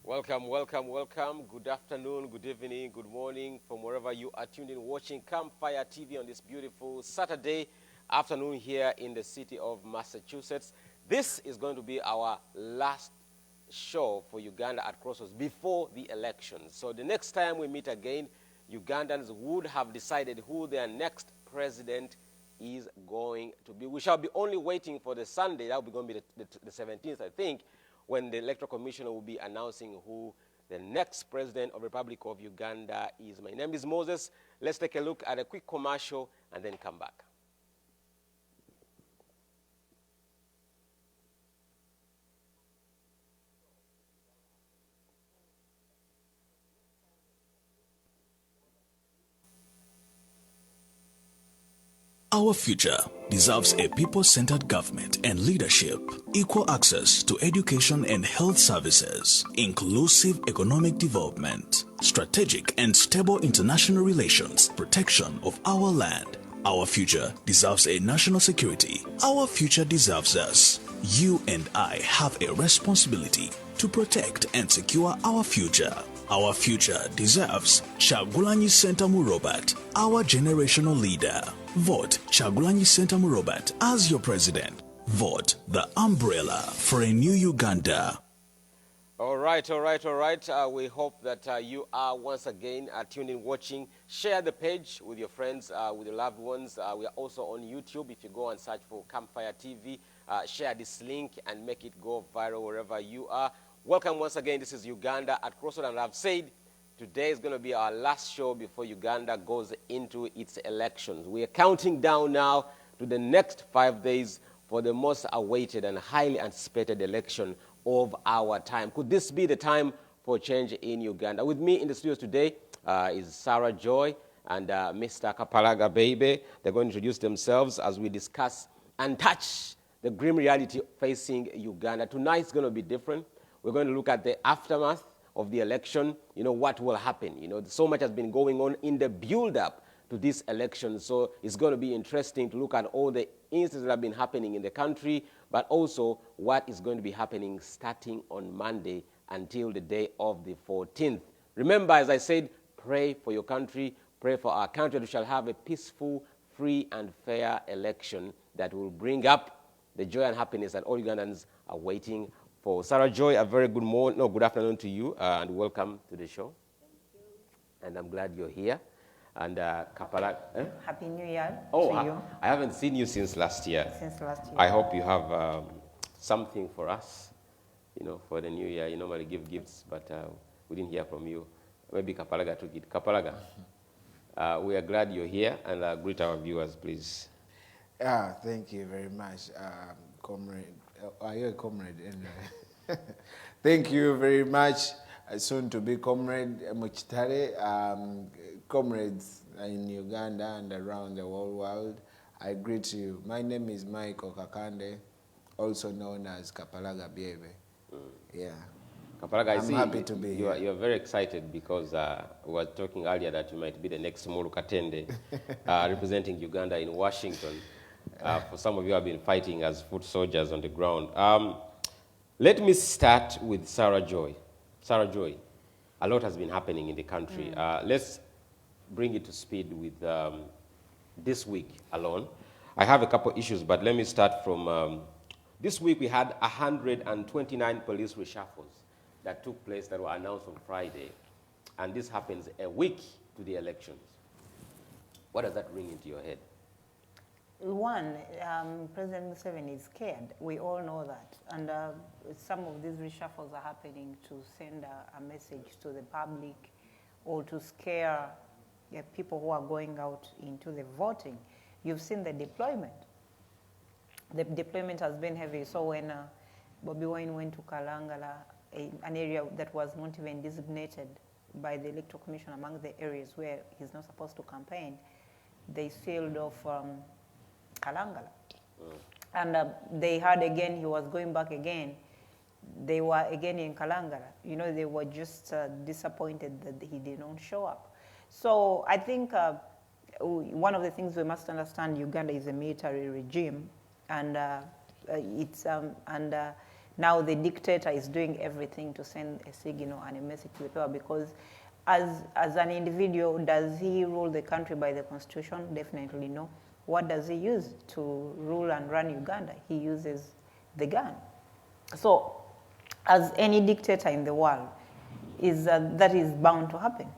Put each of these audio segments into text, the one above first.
Welcome, welcome, welcome. Good afternoon, good evening, good morning from wherever you are tuned in watching Campfire TV on this beautiful Saturday afternoon here in the city of Massachusetts. This is going to be our last show for Uganda at Crossroads before the elections. So the next time we meet again, Ugandans would have decided who their next president is going to be. We shall be only waiting for the Sunday, that will be going to be the 17th, I think, when the Electoral Commissioner will be announcing who the next president of the Republic of Uganda is. My name is Moses. Let's take a look at a quick commercial and then come back. Our future deserves a people-centered government and leadership, equal access to education and health services, inclusive economic development, strategic and stable international relations, protection of our land. Our future deserves a national security. Our future deserves us. You and I have a responsibility to protect and secure our future. Our future deserves Kyagulanyi Ssentamu Robert, our generational leader. Vote Kyagulanyi Ssentamu Robert as your president. Vote the umbrella for a new Uganda. All right. We hope that you are once again tuned in watching. Share the page with your friends, with your loved ones. We are also on YouTube. If you go and search for Campfire TV, share this link and make it go viral wherever you are. Welcome once again. This is Uganda at Crossroads, and I've said today is going to be our last show before Uganda goes into its elections. We are counting down now to the next 5 days for the most awaited and highly anticipated election of our time. Could this be the time for change in Uganda? With me in the studios today is Sarah Joy and Mr. Kapalaga Baby. They're going to introduce themselves as we discuss and touch the grim reality facing Uganda. Tonight's going to be different. We're going to look at the aftermath of the election, what will happen. So much has been going on in the build-up to this election, so it's going to be interesting to look at all the incidents that have been happening in the country, but also what is going to be happening starting on Monday until the day of the 14th. Remember, as I said, pray for your country, pray for our country that we shall have a peaceful, free, and fair election that will bring up the joy and happiness that all Ugandans are waiting for. Sarah Joy, a very good afternoon to you, and welcome to the show. Thank you. And I'm glad you're here. And Kapala, Happy New Year to you. I haven't seen you since last year. Since last year. I hope you have something for us, for the new year. You normally give gifts, but we didn't hear from you. Maybe Kapalaga took it. Kapalaga, we are glad you're here, and greet our viewers, please. Thank you very much, comrade. Are you a comrade? Thank you very much, soon to be comrade Muchitare, comrades in Uganda and around the whole world. I greet you. My name is Michael Kakande, also known as Kapalaga Biebe. Yeah. Kapalaga, I'm happy to be here. You're very excited because we were talking earlier that you might be the next Mulu Katende representing Uganda in Washington. For some of you have been fighting as foot soldiers on the ground. Let me start with Sarah Joy. Sarah Joy, a lot has been happening in the country. Let's bring it to speed with this week alone. I have a couple issues, but let me start from this week. We had 129 police reshuffles that took place that were announced on Friday, and this happens a week to the elections. What does that ring into your head? One, President Museveni is scared. We all know that. And some of these reshuffles are happening to send a message to the public or to scare people who are going out into the voting. You've seen the deployment. the deployment has been heavy. So when Bobiwine went to Kalangala, an area that was not even designated by the Electoral Commission among the areas where he's not supposed to campaign, they sealed off Kalangala. And they heard again he was going back again. They were again in Kalangala. You know, they were just disappointed that he did not show up. So I think one of the things we must understand, Uganda is a military regime, and now the dictator is doing everything to send a signal and a message to the people, because as an individual, does he rule the country by the constitution? Definitely no. What does he use to rule and run Uganda? He uses the gun. So as any dictator in the world, that is bound to happen.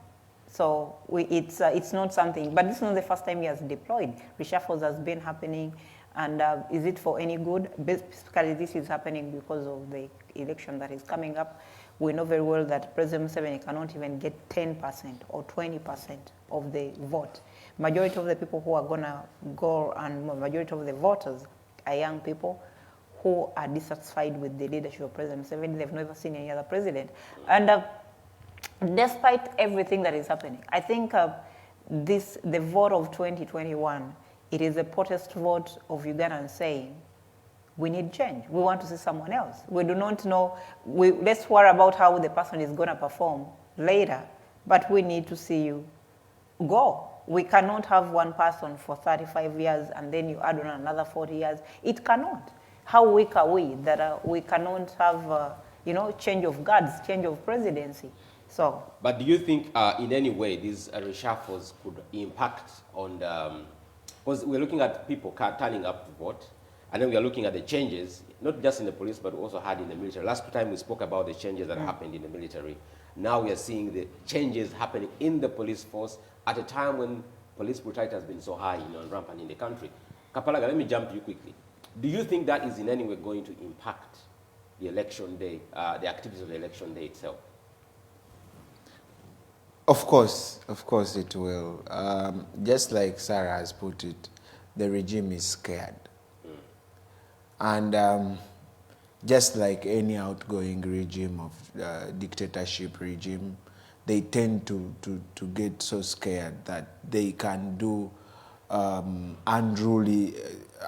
So it's not something, but this is not the first time he has deployed. Reshuffles has been happening, and is it for any good? Basically, this is happening because of the election that is coming up. We know very well that President Museveni cannot even get 10% or 20% of the vote. Majority of the people who are going to go, and majority of the voters are young people who are dissatisfied with the leadership of President Museveni. They've never seen any other president. And despite everything that is happening, I think the vote of 2021, it is a protest vote of Ugandans saying, we need change. We want to see someone else. We do not know. Let's worry about how the person is going to perform later, but we need to see you go. We cannot have one person for 35 years and then you add on another 40 years. It cannot. How weak are we that we cannot have, change of guards, change of presidency? So. But do you think in any way these reshuffles could impact on the, because we're looking at people turning up to vote, and then we are looking at the changes, not just in the police, but also had in the military. Last time we spoke about the changes that happened in the military. Now we are seeing the changes happening in the police force at a time when police brutality has been so high, and rampant in the country. Kapalaga, let me jump to you quickly. Do you think that is in any way going to impact the election day, the activities of the election day itself? Of course it will. Just like Sarah has put it, the regime is scared. And just like any outgoing regime of dictatorship regime, they tend to get so scared that they can do unruly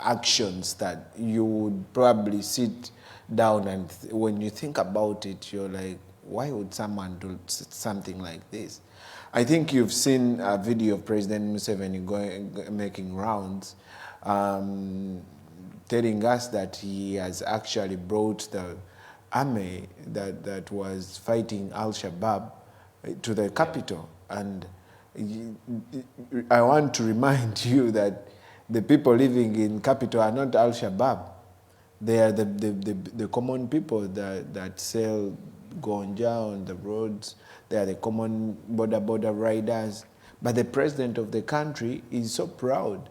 actions that you would probably sit down and when you think about it, you're like, why would someone do something like this? I think you've seen a video of President Museveni making rounds, telling us that he has actually brought the army that was fighting Al-Shabaab to the capital. And I want to remind you that the people living in capital are not Al-Shabaab. They are the common people that sell gonja on the roads. They are the common border riders. But the president of the country is so proud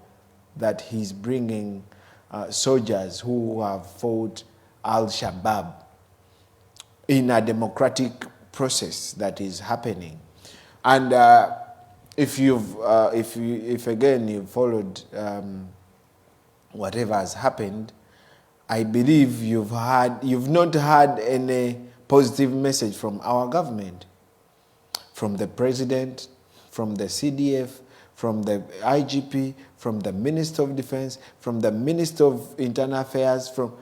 that he's bringing soldiers who have fought Al-Shabaab in a democratic process that is happening. And if again you've followed whatever has happened, I believe you've not had any positive message from our government, from the president, from the CDF, from the IGP, from the Minister of Defense, from the Minister of Internal Affairs, from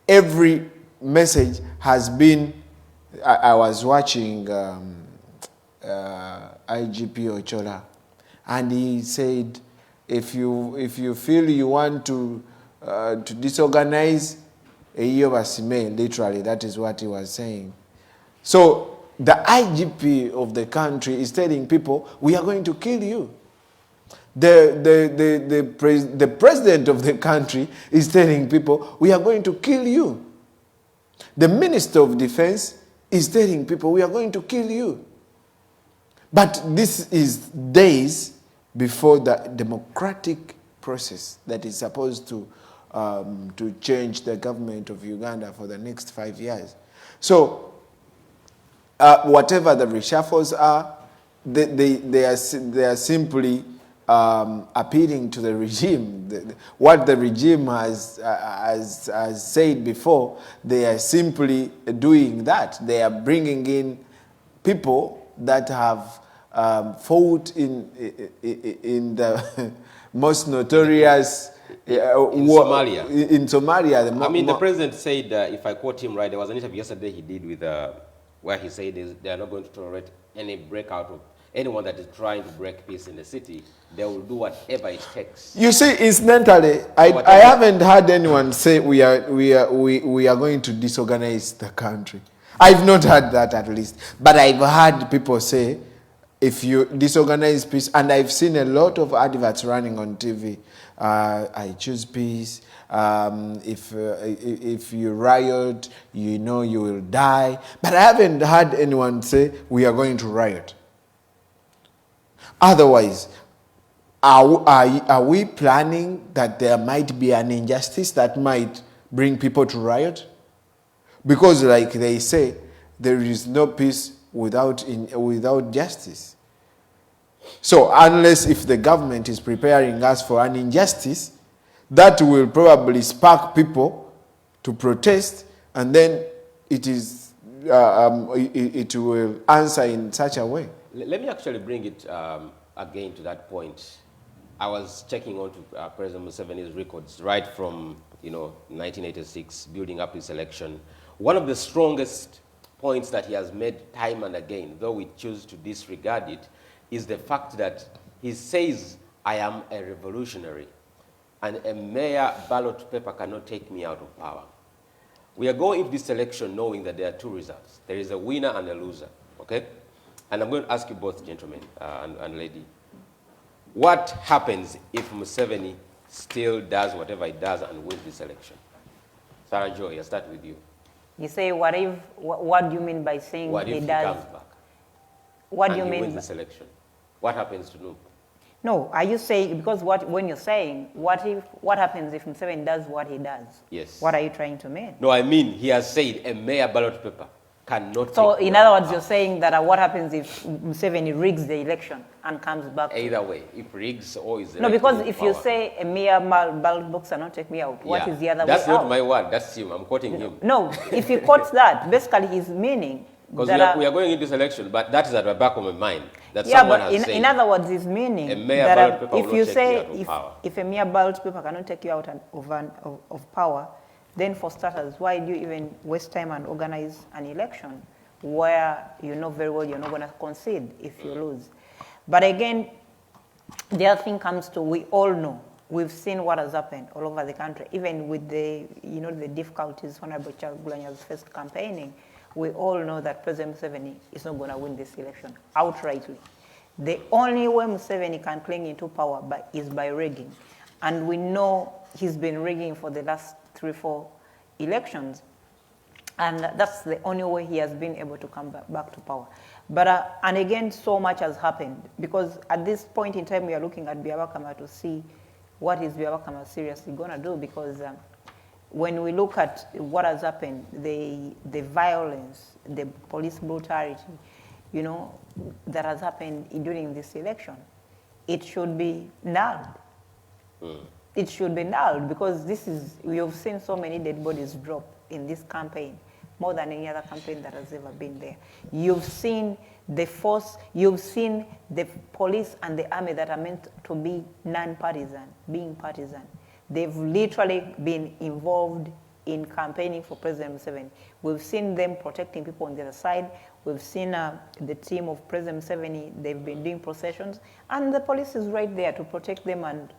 every message has been. I was watching IGP Ochola, and he said, if you feel you want to disorganize, literally, that is what he was saying. So the IGP of the country is telling people, we are going to kill you. The president of the country is telling people, we are going to kill you. The Minister of Defense is telling people, we are going to kill you. But this is days before the democratic process that is supposed to change the government of Uganda for the next 5 years. So whatever the reshuffles are, they are simply appealing to the regime. What the regime has said before, they are simply doing that. They are bringing in people that have fought in the most notorious in Somalia. In Somalia, The president said, if I quote him right, there was an interview yesterday he did with, where he said they are not going to tolerate any breakout of anyone that is trying to break peace in the city. They will do whatever it takes. You see, incidentally, I haven't heard anyone say we are going to disorganize the country. I've not heard that, at least, but I've heard people say, if you disorganize peace, and I've seen a lot of adverts running on TV. I choose peace. If you riot, you know you will die. But I haven't heard anyone say we are going to riot. Otherwise, are we planning that there might be an injustice that might bring people to riot? Because, like they say, there is no peace without justice. So unless if the government is preparing us for an injustice, that will probably spark people to protest, and then it will answer in such a way. Let me actually bring it again to that point. I was checking on to President Museveni's records right from 1986, building up his election. One of the strongest points that he has made time and again, though we choose to disregard it, is the fact that he says, I am a revolutionary, and a mere ballot paper cannot take me out of power. We are going into this election knowing that there are two results. There is a winner and a loser, okay? And I'm going to ask you both, gentlemen and lady, what happens if Museveni still does whatever he does and wins this election? Sarah Joy, I'll start with you. You say, what do you mean by saying what if he comes back? What do you mean? Wins this election? What happens to Nup? No, are you saying, because when you're saying, what happens if Museveni does what he does? Yes. What are you trying to mean? No, I mean, he has said a mere ballot paper cannot. So, in other words, you're saying that what happens if Museveni rigs the election and comes back? Either way, if rigs or is no, because if you say a mere ballot box cannot take me out, what is the other way out? That's not my word, that's him, I'm quoting him. No, if he quotes that, basically he's meaning. Because we are going into this election, but that is at the back of my mind. That someone has said. In other words, he's meaning a mere ballot paper if you say if a mere ballot paper cannot take you out of power, then for starters, why do you even waste time and organize an election where you know very well you're not going to concede if you lose? But again, the other thing comes to, we all know, we've seen what has happened all over the country, even with the difficulties Honorable Chagulanya's first campaigning. We all know that President Museveni is not going to win this election outrightly. The only way Museveni can cling into power is by rigging. And we know he's been rigging for the last 3-4 elections. And that's the only way he has been able to come back to power. But, and again, so much has happened. Because at this point in time, we are looking at Byabakama to see what is Byabakama seriously going to do. Because when we look at what has happened, the violence, the police brutality, that has happened during this election, it should be nulled. It should be nulled because we have seen so many dead bodies drop in this campaign, more than any other campaign that has ever been there. You've seen the force, you've seen the police and the army that are meant to be non-partisan, being partisan. They've literally been involved in campaigning for President Museveni. We've seen them protecting people on the other side. We've seen the team of President Museveni, they've been doing processions, and the police is right there to protect them. And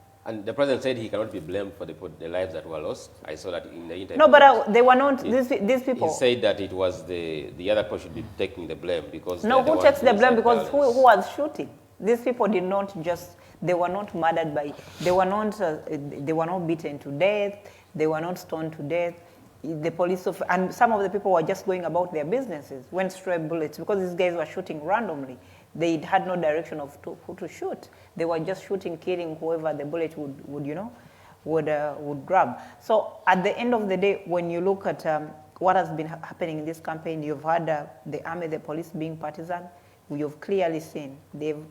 the president said he cannot be blamed for the lives that were lost. I saw that in the interview. No, but they were not, these people. He said that it was the other person should be taking the blame because... No, who takes the blame? Because who was shooting? These people did not just... They were not murdered by, they were not beaten to death, they were not stoned to death. The police, and some of the people were just going about their businesses, went stray bullets, because these guys were shooting randomly. They had no direction of who to shoot. They were just shooting, killing whoever the bullet would grab. So at the end of the day, when you look at what has been happening in this campaign, you've had the army, the police being partisan. You've clearly seen they've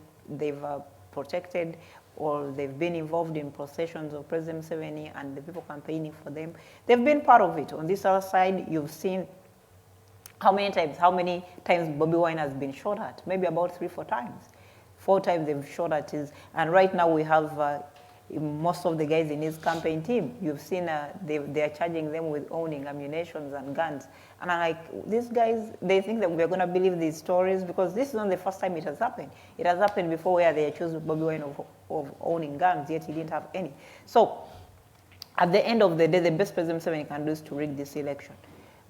protected or they've been involved in processions of President Museveni and the people campaigning for them. They've been part of it. On this other side, you've seen how many times Bobiwine has been shot at? Maybe about 3-4 times. 4 times they've shot at his, and right now we have most of the guys in his campaign team. You've seen they are charging them with owning ammunition and guns. And I'm like, these guys, they think that we're going to believe these stories because this is not the first time it has happened. It has happened before where they accused Bobiwine of owning guns, yet he didn't have any. So at the end of the day, the best President Museveni can do is to rig this election.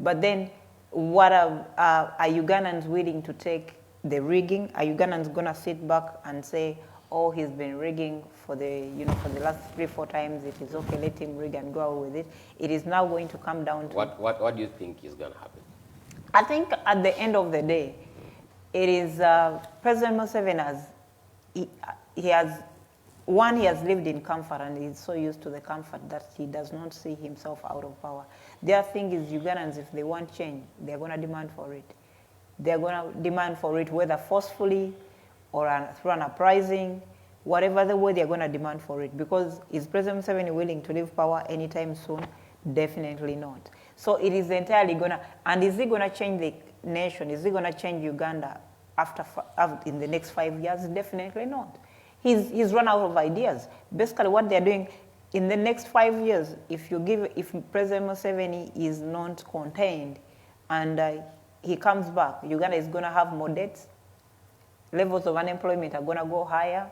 But then what are Ugandans willing to take the rigging? Are Ugandans going to sit back and say, oh, he's been rigging for the last 3-4 times, it is okay, let him rig and go out with it? It is now going to come down to... What do you think is going to happen? I think at the end of the day, it is President Museveni he has lived in comfort and he's so used to the comfort that he does not see himself out of power. The other thing is Ugandans, if they want change, they're going to demand for it. They're going to demand for it, whether forcefully or through an uprising, whatever the way they're going to demand for it. Because is President Museveni willing to leave power anytime soon? Definitely not. So it is entirely going to, and is he going to change the nation? Is he going to change Uganda in the next 5 years? Definitely not. He's run out of ideas. Basically what they're doing, in the next 5 years, if President Museveni is not contained and he comes back, Uganda is going to have more debts, levels of unemployment are going to go higher,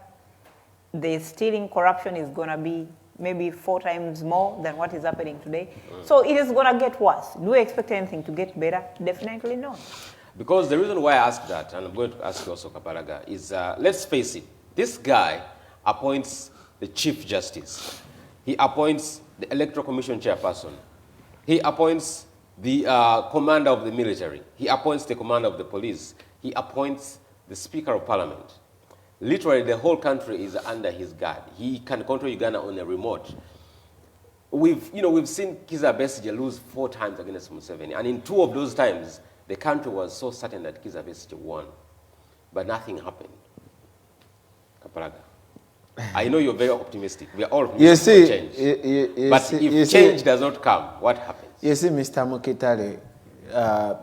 the stealing corruption is going to be maybe 4 times more than what is happening today. So it is going to get worse. Do we expect anything to get better? Definitely not. Because the reason why I ask that, and I'm going to ask you also, Kaparaga, is let's face it, this guy appoints the Chief Justice. He appoints the Electoral Commission Chairperson. He appoints the commander of the military. He appoints the commander of the police. He appoints the Speaker of Parliament. Literally, the whole country is under his guard. He can control Uganda on a remote. We've seen Kizza Besigye lose 4 times against Museveni, and in 2 of those times, the country was so certain that Kizza Besigye won, but nothing happened. Kaparaga, I know you're very optimistic. We are all optimistic for change. But if change does not come, what happens? You see, Mr. Mukitale,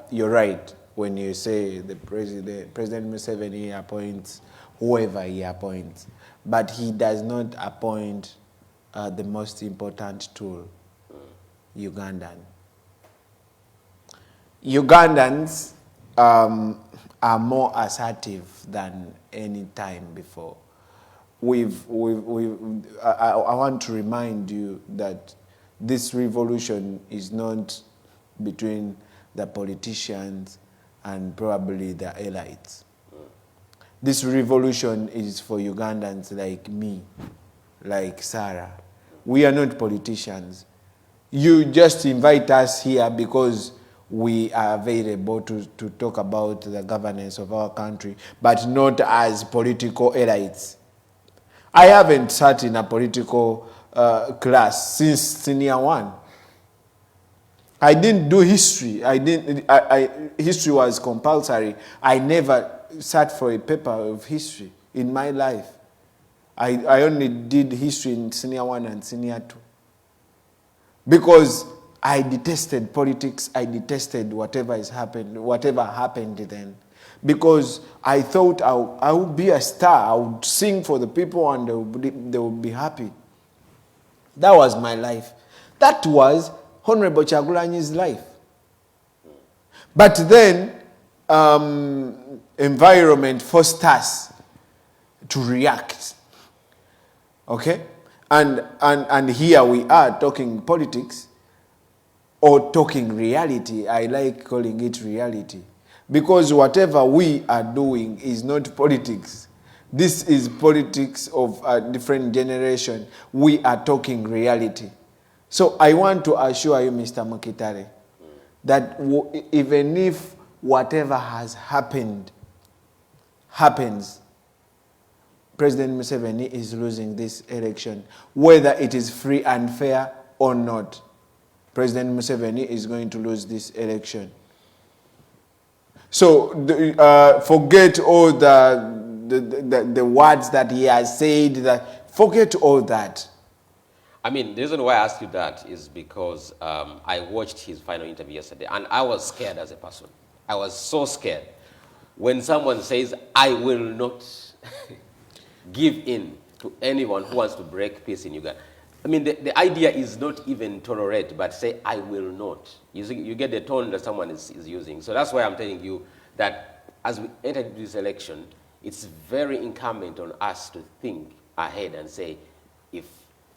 you're right when you say the President Museveni appoints whoever he appoints, but he does not appoint the most important tool, Ugandan. Ugandans are more assertive than any time before. I want to remind you that this revolution is not between the politicians and probably the elites. This revolution is for Ugandans like me, like Sarah. We are not politicians. You just invite us here because we are available to talk about the governance of our country, but not as political elites. I haven't sat in a political class since senior 1. I didn't do history. History was compulsory. I never sat for a paper of history in my life. I only did history in senior 1 and senior 2. Because I detested politics. I detested whatever happened then. Because I thought I would be a star. I would sing for the people and they would be happy. That was my life. That was Honorable Chagulanyi's life. But then, environment forced us to react. Okay? And here we are talking politics or talking reality. I like calling it reality. Because whatever we are doing is not politics. This is politics of a different generation. We are talking reality. So I want to assure you, Mr. Mukitare, that even if whatever has happened happens, President Museveni is losing this election. Whether it is free and fair or not, President Museveni is going to lose this election. So forget all the words that he has said, that forget all that. I mean, the reason why I asked you that is because I watched his final interview yesterday, and I was scared as a person. I was so scared. When someone says, I will not give in to anyone who wants to break peace in Uganda. I mean, the idea is not even tolerate, but say, I will not. You get the tone that someone is using. So that's why I'm telling you that as we enter into this election, it's very incumbent on us to think ahead and say, if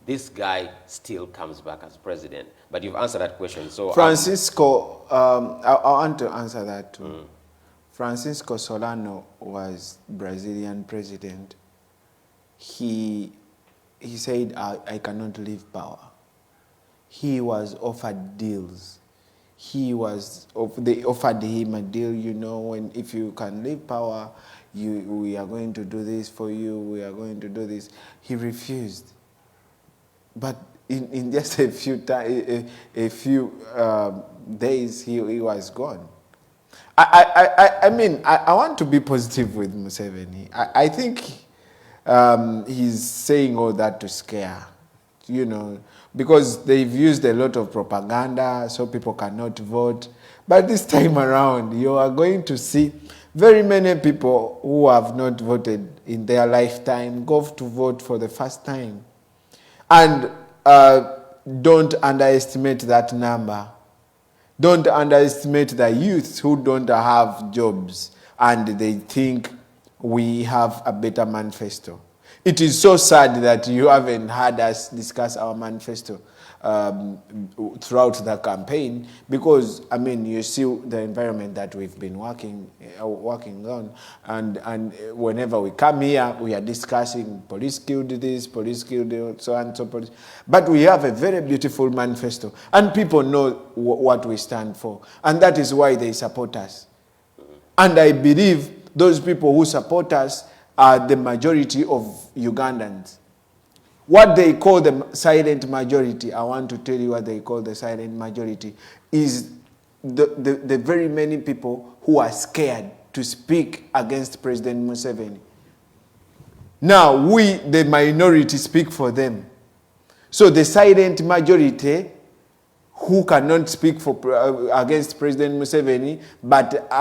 this guy still comes back as president. But you've answered that question. So Francisco, I want to answer that too. Francisco Solano was Brazilian president. He said, I cannot leave power. He was offered deals. They offered him a deal, you know, if you can leave power, we are going to do this for you, we are going to do this. He refused. But in just a few days, he was gone. I mean, I want to be positive with Museveni. I think he's saying all that to scare, you know, because they've used a lot of propaganda so people cannot vote. But this time around, you are going to see very many people who have not voted in their lifetime go to vote for the first time. And don't underestimate that number. Don't underestimate the youth who don't have jobs and they think we have a better manifesto. It is so sad that you haven't heard us discuss our manifesto throughout the campaign because, I mean, you see the environment that we've been working on. And whenever we come here, we are discussing police killed this, police killed so and so. Police. But we have a very beautiful manifesto. And people know what we stand for. And that is why they support us. And I believe those people who support us are the majority of Ugandans. What they call the silent majority, I want to tell you what they call the silent majority, is the very many people who are scared to speak against President Museveni. Now, we, the minority, speak for them. So the silent majority who cannot speak for against President Museveni, but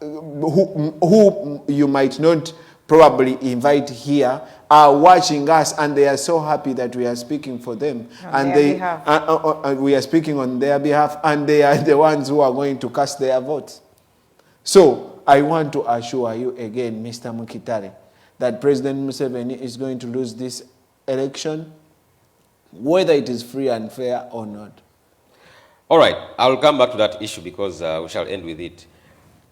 who you might not probably invite here, are watching us and they are so happy that we are speaking for them. We are speaking on their behalf and they are the ones who are going to cast their votes. So I want to assure you again, Mr. Mukitale, that President Museveni is going to lose this election, whether it is free and fair or not. All right, I will come back to that issue because we shall end with it.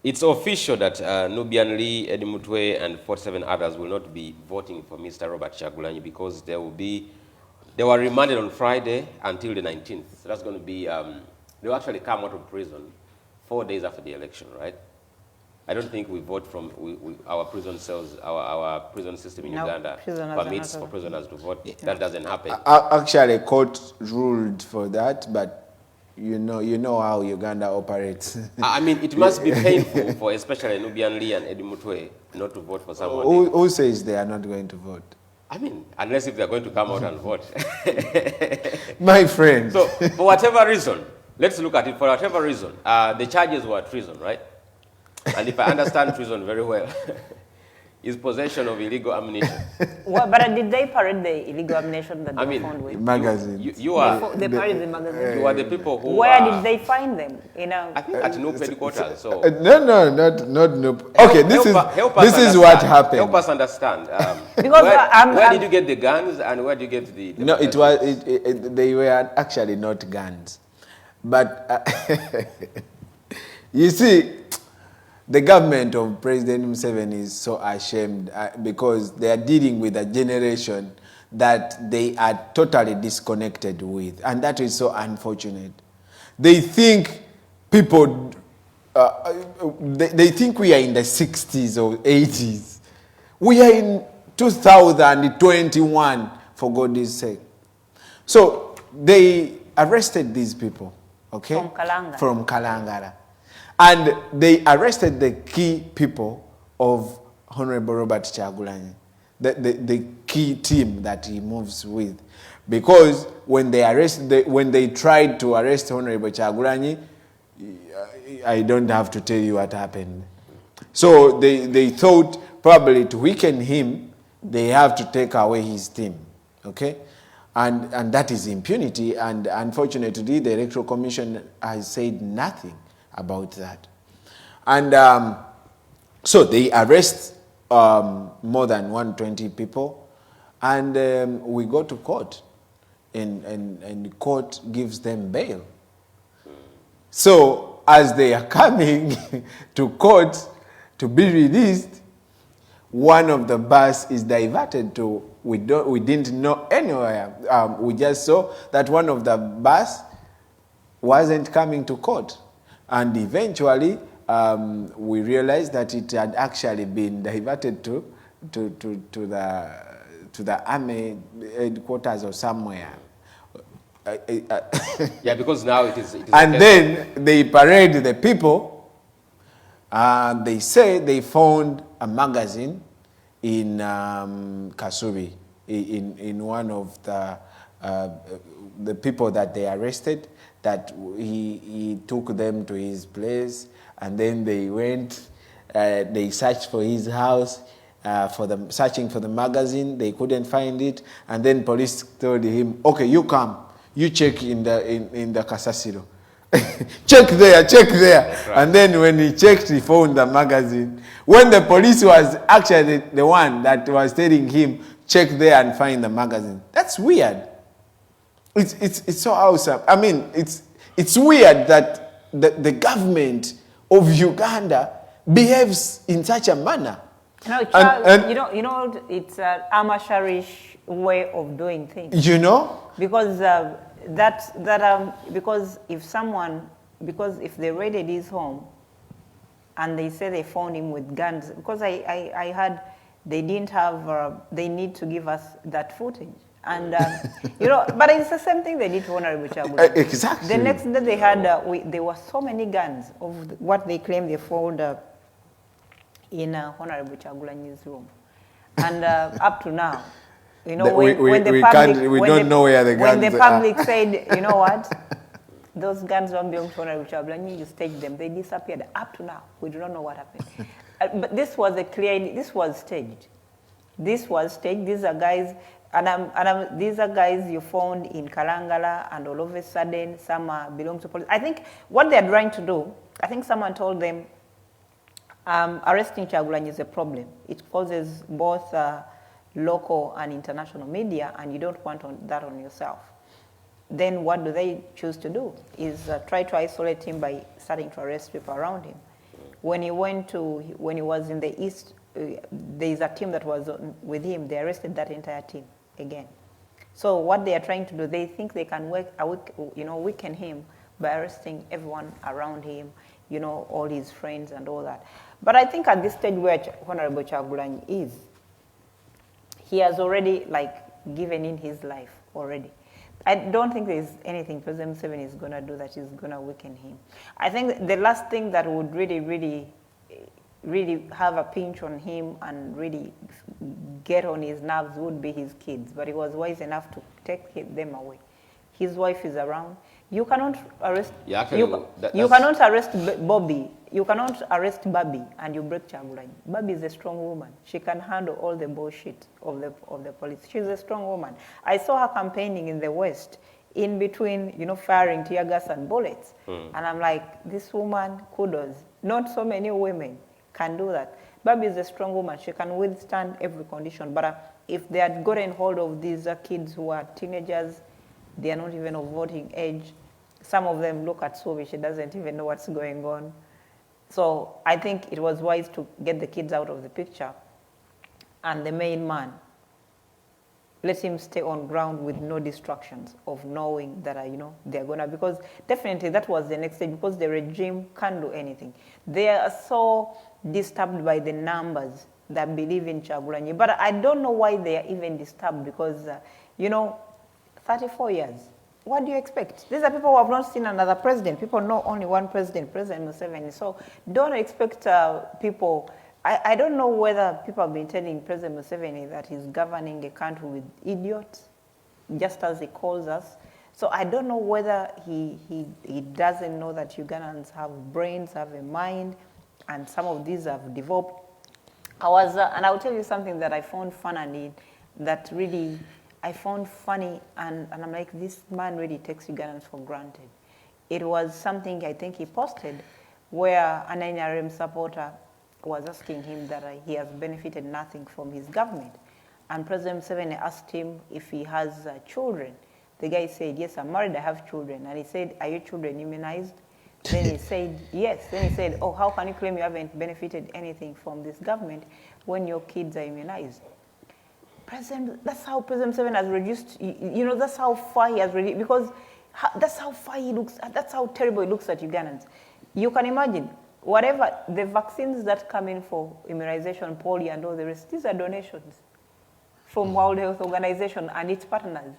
It's official that Nubian Lee, Eddie Mutwe, and 47 others will not be voting for Mr. Robert Kyagulanyi because they were remanded on Friday until the 19th. So that's going to be, they'll actually come out of prison 4 days after the election, right? I don't think we vote from our prison cells, our prison system in Uganda permits for prisoners to vote. Yeah. That doesn't happen. Actually, court ruled for that, but you know how Uganda operates. I mean, it must be painful for especially Nubian Lee and Eddie Mutwe not to vote for someone. Who says they are not going to vote? I mean, unless if they are going to come out and vote. My friend. So, for whatever reason, let's look at it. For whatever reason, the charges were treason, right? And if I understand treason very well, is possession of illegal ammunition. Well, but did they parade the illegal ammunition that they found with? Magazines. You are they parade the magazines. You are the people who. Where did they find them? I think at NUP headquarters. So no, not NUP. Okay, this is what happened. Help us understand. Because where did you get the guns and where did you get the no, it was they were actually not guns, but you see. The government of President Museveni is so ashamed because they are dealing with a generation that they are totally disconnected with. And that is so unfortunate. They think people, they think we are in the 60s or 80s. We are in 2021, for God's sake. So they arrested these people, okay? From Kalangala. And they arrested the key people of Honorable Robert Kyagulanyi. the key team that he moves with. Because when they tried to arrest Honorable Chagulanyi, I don't have to tell you what happened. So they thought probably to weaken him, they have to take away his team, okay? And that is impunity, and unfortunately the Electoral Commission has said nothing about that. And so they arrest more than 120 people, and we go to court, and the court gives them bail. So as they are coming to court to be released, one of the bus is diverted to, we didn't know anywhere. We just saw that one of the bus wasn't coming to court. And eventually, we realized that it had actually been diverted to the army headquarters or somewhere. Yeah, because now it is and then they parade the people. They say they found a magazine in Kasubi, in one of the people that they arrested, that he took them to his place, and then they went, they searched for his house, searching for the magazine. They couldn't find it, and then police told him, okay, you come, you check in the Kasasiro. check there. Right. And then when he checked, he found the magazine. When the police was actually the one that was telling him, check there and find the magazine. That's weird. It's so awesome. I mean, it's weird that the government of Uganda behaves in such a manner. No, Charles, you know, it's an amateurish way of doing things. You know? Because because if they raided his home and they say they found him with guns, because I heard they didn't have, they need to give us that footage. And, you know, but it's the same thing they did to Honorable Chagulanyi. Exactly. The next day they had, there were so many guns of what they claim they found in Honorable Chagulanyi's room. And up to now, you know, when the public said, you know what, those guns don't belong to Honorable Chagulanyi, you staged them, they disappeared. Up to now, we do not know what happened. But this was staged. This was staged. These are guys, these are guys you found in Kalangala, and all of a sudden, some belong to police. I think what they're trying to do, I think someone told them, arresting Chagulanyi is a problem. It causes both local and international media, and you don't want that on yourself. Then what do they choose to do? Is try to isolate him by starting to arrest people around him. When he was in the east, there's a team that was with him. They arrested that entire team again. So what they are trying to do, they think they can weaken him by arresting everyone around him, you know, all his friends and all that. But I think at this stage where Honorable Chagulanyi is, he has already given in his life already. I don't think there's anything President Museveni is going to do that is going to weaken him. I think the last thing that would really have a pinch on him and really get on his nerves would be his kids. But he was wise enough to take them away. His wife is around. You cannot arrest. Yeah, you cannot arrest Bobby. You cannot arrest Babi and you break Chagulanyi. Babi is a strong woman. She can handle all the bullshit of the police. She's a strong woman. I saw her campaigning in the West, in between, you know, firing tear gas and bullets. And I'm like, this woman, kudos. Not so many women can do that. Babi is a strong woman. She can withstand every condition. But if they had gotten hold of these kids who are teenagers, they are not even of voting age. Some of them look at Subi, she doesn't even know what's going on. So I think it was wise to get the kids out of the picture. And the main man, let him stay on ground with no distractions of knowing that, you know, they're going to, because definitely that was the next stage, because the regime can't do anything. They are so disturbed by the numbers that believe in Chagulanyi. But I don't know why they are even disturbed, because, you know, 34 years. What do you expect? These are people who have not seen another president. People know only one president, President Museveni. So don't expect people I don't know whether people have been telling President Museveni that he's governing a country with idiots, just as he calls us. So I don't know whether he doesn't know that Ugandans have brains, have a mind, and some of these have developed. And I'll tell you something that I found funny, that really I found funny, and I'm like, this man really takes Ugandans for granted. It was something I think he posted where an NRM supporter was asking him that he has benefited nothing from his government. And President Museveni asked him if he has children. The guy said, yes, I'm married, I have children. And he said, are your children immunized? Then he said, yes. Then he said, oh, how can you claim you haven't benefited anything from this government when your kids are immunized? That's how President Museveni has reduced, that's how far he has reduced, because that's how far he looks, that's how terrible he looks at Ugandans. You can imagine, whatever, the vaccines that come in for immunization, polio and all the rest, these are donations from World Health Organization and its partners.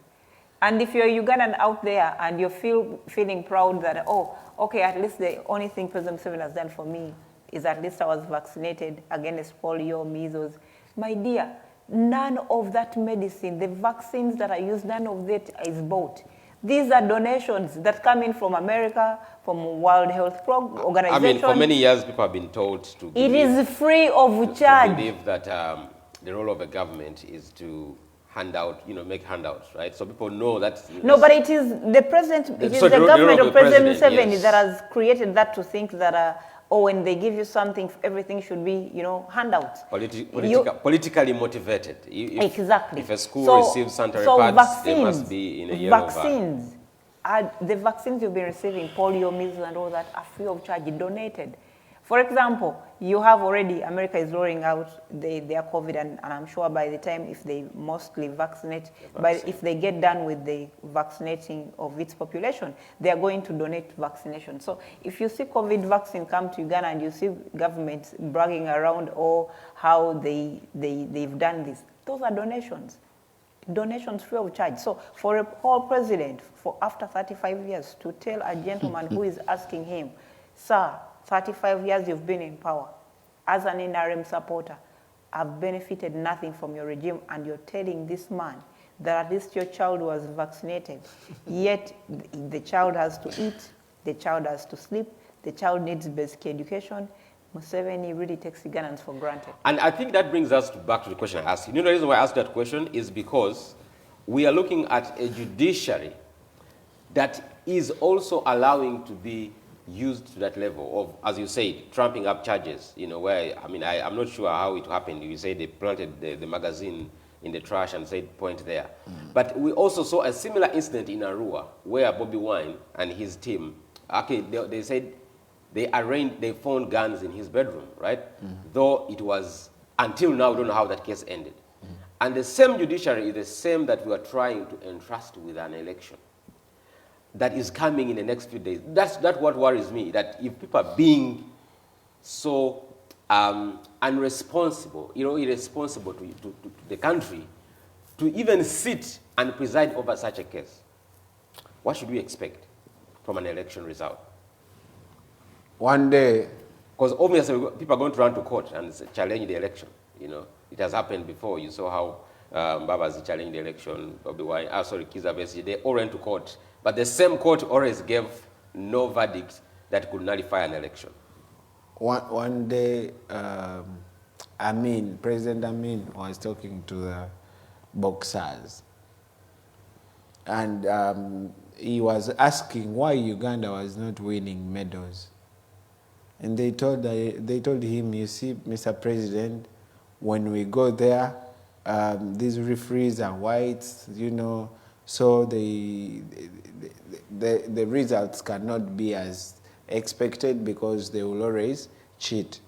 And if you're a Ugandan out there and you're feeling proud that, oh, okay, at least the only thing President Museveni has done for me is at least I was vaccinated against polio, measles. My dear, none of that medicine, the vaccines that are used, none of that is bought. These are donations that come in from America, from World Health Organization. I mean, for many years, people have been told to believe, it is free of charge. To believe that the role of a government is to hand out, make handouts, right? So people know that. No, but it is the president, it is the government of President Museveni, yes, that has created that to think that, when they give you something, everything should be, handouts. Politically motivated. Exactly. If a school receives sanitary pads, they must be in a yellow vaccines. The vaccines you've been receiving, polio, measles, and all that, are free of charge, donated. For example, you have already, America is rolling out their COVID, and I'm sure by the time, if they mostly vaccinate, but if they get done with the vaccinating of its population, they are going to donate vaccination. So if you see COVID vaccine come to Uganda and you see governments bragging around how they've done this, those are donations. Donations free of charge. So for a poor president, after 35 years, to tell a gentleman who is asking him, sir, 35 years you've been in power. As an NRM supporter, I've benefited nothing from your regime, and you're telling this man that at least your child was vaccinated, yet the child has to eat, the child has to sleep, the child needs basic education. Museveni really takes Ugandans for granted. And I think that brings us back to the question I asked you. The reason why I asked that question is because we are looking at a judiciary that is also allowing to be used to that level of, as you say, trumping up charges, where, I'm not sure how it happened. You say they planted the magazine in the trash and said, point there. But we also saw a similar incident in Arua, where Bobiwine and his team, they said they found guns in his bedroom, right? Though it was, until now, we don't know how that case ended. And the same judiciary is the same that we are trying to entrust with an election that is coming in the next few days. That's what worries me, that if people are being so unresponsible, irresponsible to the country, to even sit and preside over such a case, what should we expect from an election result? One day, because obviously people are going to run to court and challenge the election. It has happened before. You saw how Babazi challenged the election, Bobiwine, Kizza Besigye, they all went to court. But the same court always gave no verdict that could nullify an election. One day, President Amin was talking to the boxers. And he was asking why Uganda was not winning medals. And they told him, you see, Mr. President, when we go there, these referees are whites, so the results cannot be as expected because they will always cheat.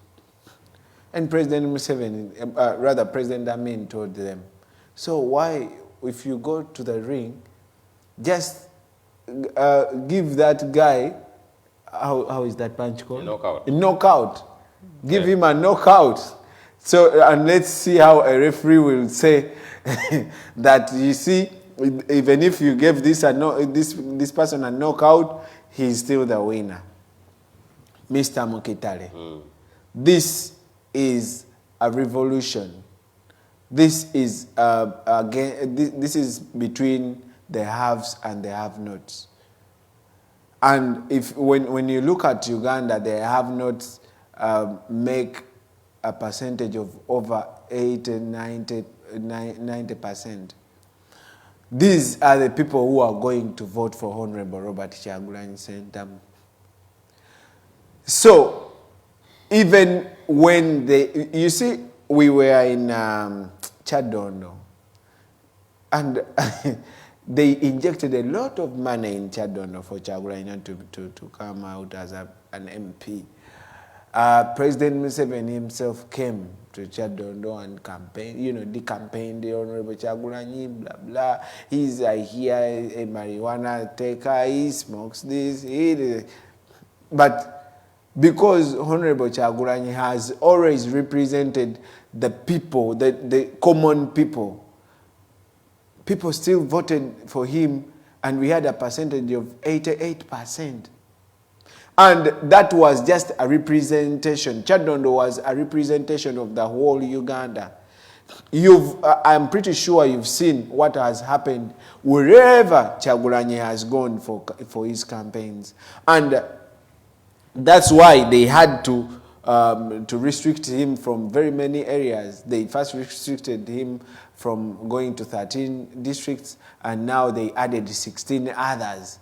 And President Museveni, President Amin told them, so why, if you go to the ring, just give that guy, how is that punch called? A knockout. A knockout. Give him a knockout. So, and let's see how a referee will say that, you see, even if you gave this person a knockout, he's still the winner. Mr. Mukitale, this is a revolution. This is again. This is between the haves and the have-nots. And if when you look at Uganda, the have-nots make a percentage of over 90%. These are the people who are going to vote for Honorable Robert Kyagulanyi Ssentamu. So, even when you see, we were in Chadondo, and they injected a lot of money in Chadondo for Kyagulanyi to come out as an MP. President Museveni himself came to Chadondo and campaigned, de-campaigned the Honorable Kyagulanyi, blah, blah. He's here, a marijuana taker, he smokes this, but because Honorable Kyagulanyi has always represented the people, the common people, people still voted for him, and we had a percentage of 88%. And that was just a representation. Chadondo was a representation of the whole Uganda. I'm pretty sure you've seen what has happened wherever Kyagulanyi has gone for his campaigns. And that's why they had to restrict him from very many areas. They first restricted him from going to 13 districts, and now they added 16 others.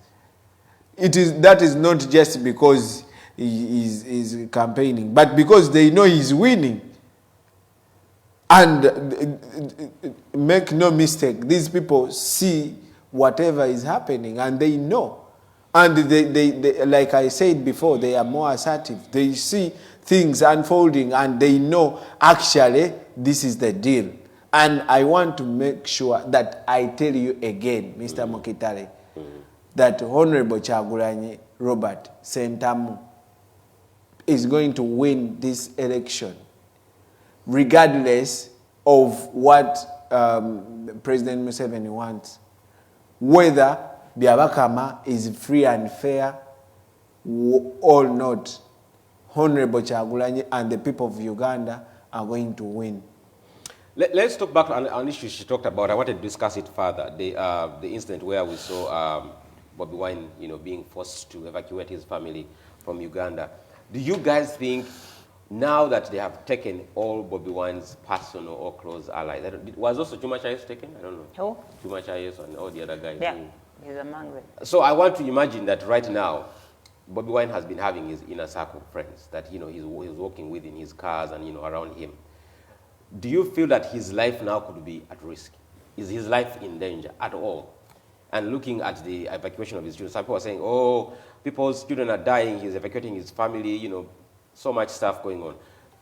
That is not just because he's campaigning, but because they know he's winning. And make no mistake, these people see whatever is happening, and they know. And they like I said before, they are more assertive. They see things unfolding, and they know actually this is the deal. And I want to make sure that I tell you again, Mr. Mokitale, that Honorable Kyagulanyi Robert Ssentamu is going to win this election, regardless of what President Museveni wants. Whether Byabakama is free and fair or not, Honorable Kyagulanyi and the people of Uganda are going to win. Let's talk back on an issue she talked about. I wanted to discuss it further. The incident where we saw Bobiwine, being forced to evacuate his family from Uganda. Do you guys think, now that they have taken all Bobiwine's personal or close allies, was also Chuma Chayes taken? I don't know. Who? Chuma Chayes and all the other guys. Yeah, he's among them. So I want to imagine that right now, Bobiwine has been having his inner circle of friends that he's walking with in his cars and around him. Do you feel that his life now could be at risk? Is his life in danger at all? And looking at the evacuation of his children, some people are saying, oh, people's children are dying, he's evacuating his family, so much stuff going on.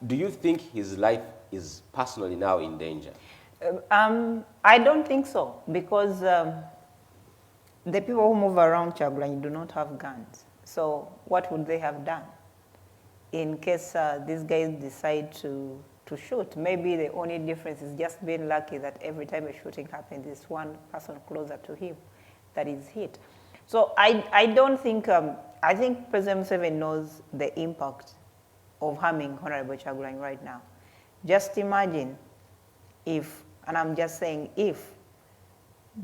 Do you think his life is personally now in danger? I don't think so, because the people who move around Kyagulanyi do not have guns. So what would they have done in case these guys decide to shoot? Maybe the only difference is just being lucky that every time a shooting happens, there's one person closer to him that is hit. So I don't think, I think President Museveni knows the impact of harming Honorable Kyagulanyi right now. Just imagine if, and I'm just saying if,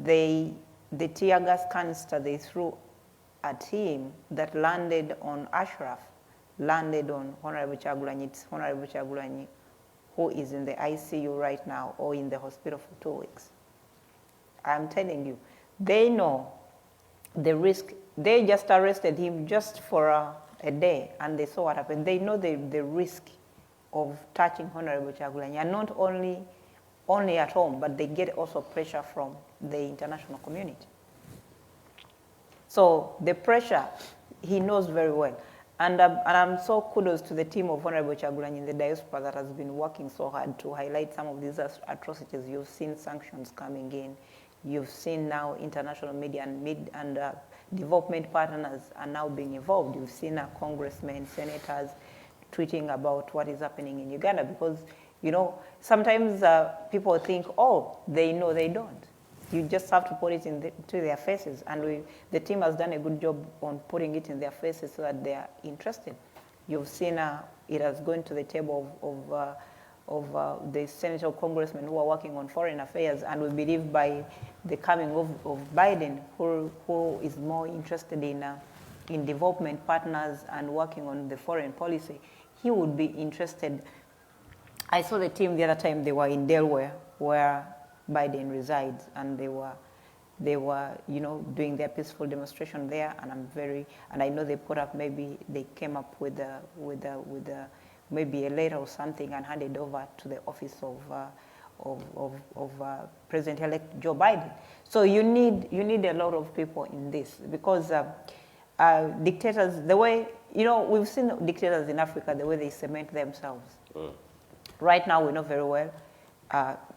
the tear gas canister they threw at him that landed on Ashraf, landed on Honorable Kyagulanyi. It's Honorable Kyagulanyi who is in the ICU right now or in the hospital for 2 weeks. I'm telling you, they know the risk. They just arrested him just for a day, and they saw what happened. They know the risk of touching Honorable Kyagulanyi, and not only at home, but they get also pressure from the international community. So the pressure, he knows very well. And I'm so kudos to the team of Honorable Kyagulanyi in the diaspora that has been working so hard to highlight some of these atrocities. You've seen sanctions coming in. You've seen now international media and development partners are now being involved. You've seen congressmen, senators tweeting about what is happening in Uganda because, sometimes people think, oh, they know, they don't. You just have to put it to their faces. And the team has done a good job on putting it in their faces so that they are interested. You've seen it has gone to the table of the senator or congressmen who are working on foreign affairs, and we believe by the coming of Biden, who is more interested in development partners and working on the foreign policy, he would be interested. I saw the team the other time, they were in Delaware, where Biden resides, and they were doing their peaceful demonstration there, and I know they put up, maybe they came up with maybe a letter or something and handed over to the office of President-elect Joe Biden. So you need a lot of people in this, because dictators, the way, we've seen dictators in Africa, the way they cement themselves. Right now, we know very well,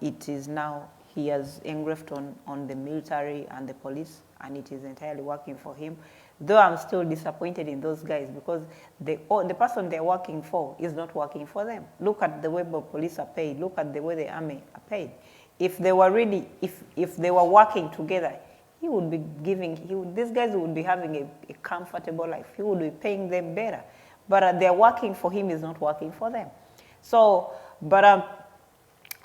it is now, he has engraved on the military and the police, and it is entirely working for him. Though I'm still disappointed in those guys, because the person they're working for is not working for them. Look at the way the police are paid. Look at the way the army are paid. If they were really, if they were working together, he would be these guys would be having a comfortable life. He would be paying them better. But they're working for him is not working for them. So, but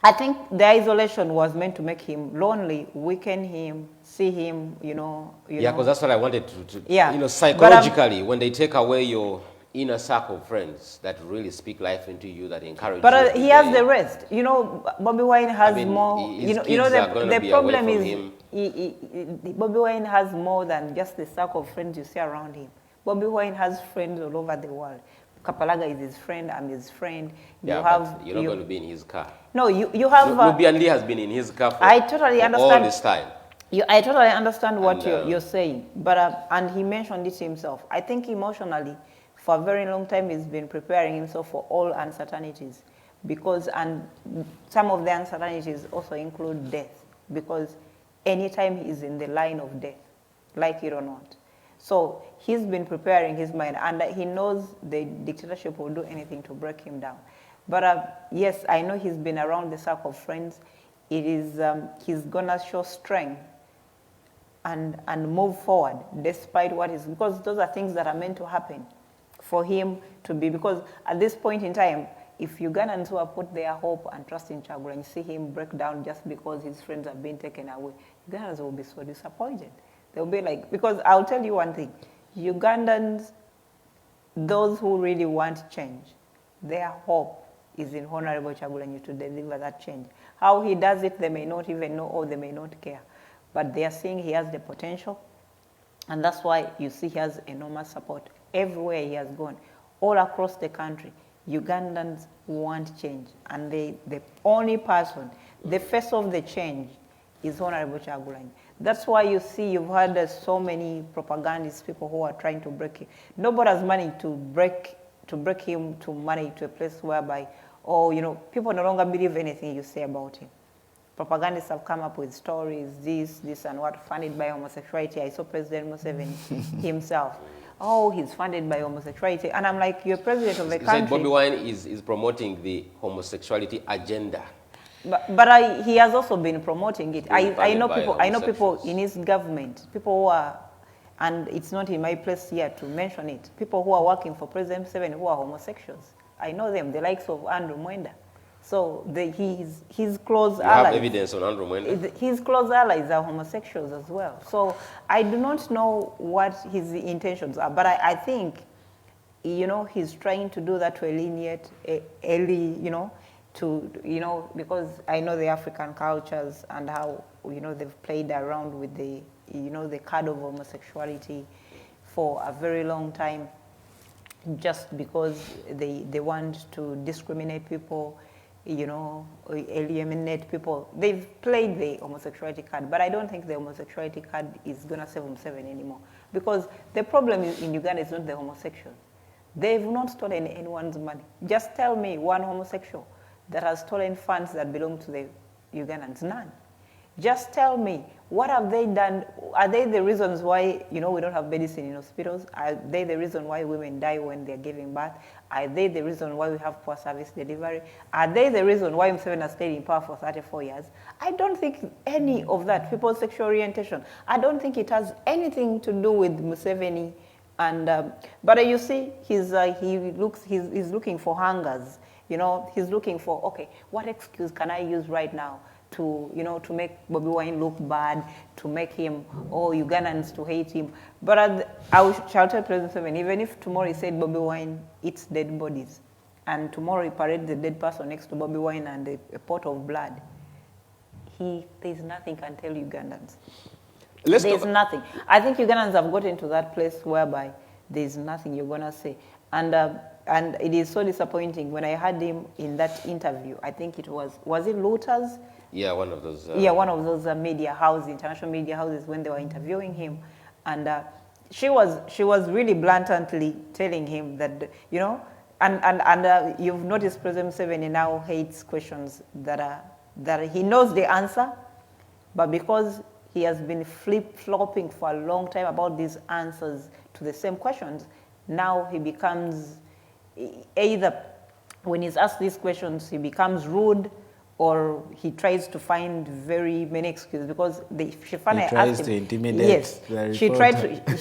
I think the isolation was meant to make him lonely, weaken him, see him, Yeah, because that's what I wanted to psychologically, when they take away your inner circle of friends that really speak life into you, that encourage you. But he has the rest. Bobiwine has more. The problem is Bobiwine has more than just the circle of friends you see around him. Bobiwine has friends all over the world. Kapalaga is his friend, I'm his friend. You're not going to be in his car. No, you have... Nubian has been in his car for all this time. I totally understand what you're saying, but and he mentioned it himself. I think emotionally, for a very long time, he's been preparing himself for all uncertainties, and some of the uncertainties also include death, because anytime he's in the line of death, like it or not. So he's been preparing his mind, and he knows the dictatorship will do anything to break him down. But yes, I know he's been around the circle of friends. It is he's gonna show strength and move forward despite what is, because those are things that are meant to happen for him to be. Because at this point in time, if Ugandans who have put their hope and trust in Kyagulanyi see him break down just because his friends have been taken away, Ugandans will be so disappointed. They'll be like, because I'll tell you one thing, Ugandans, those who really want change, their hope is in Honorable Kyagulanyi to deliver that change. How he does it, they may not even know, or they may not care. But they are seeing he has the potential, and that's why you see he has enormous support everywhere he has gone. All across the country, Ugandans want change, and the only person, the face of the change, is Honorable Kyagulanyi. That's why you see you've had so many propagandists, people who are trying to break him. Nobody has managed to break him to manage to a place whereby, people no longer believe anything you say about him. Propagandists have come up with stories, this and what, funded by homosexuality. I saw President Museveni himself. Oh, he's funded by homosexuality. And I'm like, you're president of the country. Bobiwine is promoting the homosexuality agenda. But he has also been promoting it. I know people in his government, people who are, and it's not in my place here to mention it, people who are working for President Museveni who are homosexuals. I know them, the likes of Andrew Mwenda. So his close allies. You have evidence on Andrew Mwenda? His close allies are homosexuals as well. So I do not know what his intentions are, but I think, he's trying to do that to alienate, because I know the African cultures and how, they've played around with the card of homosexuality for a very long time, just because they want to discriminate people, eliminate people. They've played the homosexuality card, but I don't think the homosexuality card is going to save Museveni anymore. Because the problem in Uganda is not the homosexual. They've not stolen anyone's money. Just tell me one homosexual that has stolen funds that belong to the Ugandans. None. Just tell me, what have they done? Are they the reasons why, we don't have medicine in hospitals? Are they the reason why women die when they're giving birth? Are they the reason why we have poor service delivery? Are they the reason why Museveni has stayed in power for 34 years? I don't think any of that, people's sexual orientation, I don't think it has anything to do with Museveni. And but you see, he's looking for hangers. You know, he's looking for, okay, what excuse can I use right now to, you know, to make Bobiwine look bad, to make him, Ugandans to hate him. But shall tell President Museveni, even if tomorrow he said Bobiwine eats dead bodies, and tomorrow he parades the dead person next to Bobiwine and a pot of blood, there's nothing can tell Ugandans. There's nothing. I think Ugandans have gotten to that place whereby there's nothing you're going to say. And it is so disappointing. When I had him in that interview, I think it was it Looters? Yeah, one of those. One of those media houses, international media houses, when they were interviewing him. And she was really blatantly telling him that, you know, and you've noticed President Museveni now hates questions that he knows the answer, but because he has been flip-flopping for a long time about these answers to the same questions, now he becomes either, when he's asked these questions, he becomes rude, or he tries to find very many excuses, because she finally asked him. To intimidate. Yes, she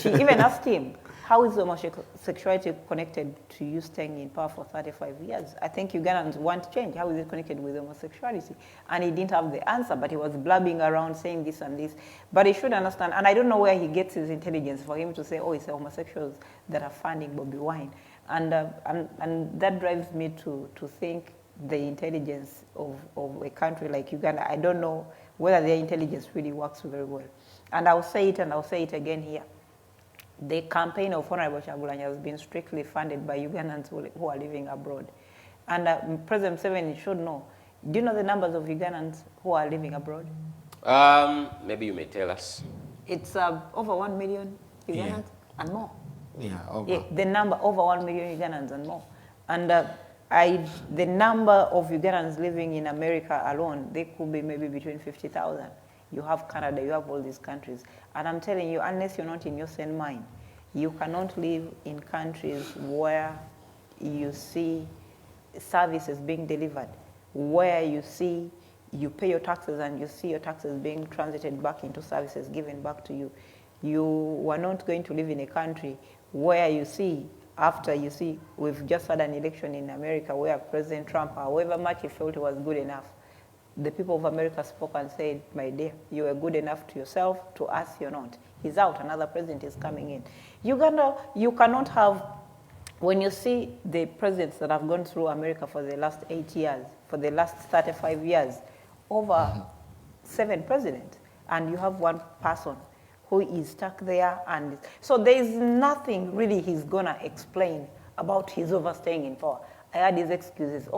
even asked him, how is homosexuality connected to you staying in power for 35 years? I think Ugandans want change. How is it connected with homosexuality? And he didn't have the answer, but he was blabbing around saying this and this. But he should understand, and I don't know where he gets his intelligence for him to say, it's the homosexuals that are funding Bobiwine. And that drives me to think the intelligence of a country like Uganda. I don't know whether their intelligence really works very well. And I'll say it, and I'll say it again here. The campaign of Honorable Kyagulanyi has been strictly funded by Ugandans who are living abroad. And President Museveni should know. Do you know the numbers of Ugandans who are living abroad? Maybe you may tell us. It's over 1 million Ugandans and more. The number over 1 million Ugandans and more. And the number of Ugandans living in America alone, they could be maybe between 50,000. You have Canada, you have all these countries. And I'm telling you, unless you're not in your sane mind, you cannot live in countries where you see services being delivered, where you pay your taxes and you see your taxes being transited back into services given back to you. You are not going to live in a country where we've just had an election in America where President Trump, however much he felt it was good enough, the people of America spoke and said, my dear, you are good enough to yourself, to us you're not. He's out, another president is coming in. Uganda, you cannot have, when you see the presidents that have gone through America for the last 8 years, for the last 35 years, over 7 presidents, and you have one person who is stuck there. And so there is nothing really he's going to explain about his overstaying in power. I heard his excuses,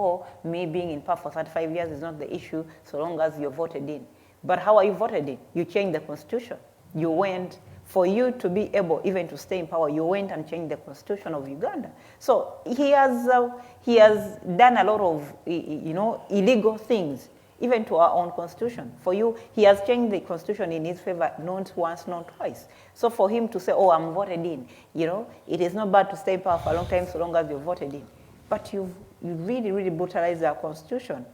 me being in power for 35 years is not the issue so long as you're voted in. But how are you voted in? You changed the constitution. You went, for you to be able even to stay in power, you went and changed the constitution of Uganda. So he has done a lot of illegal things, even to our own constitution. For you, he has changed the constitution in his favor, not once, not twice. So for him to say, I'm voted in, it is not bad to stay in power for a long time so long as you're voted in. But you really, really brutalized our constitution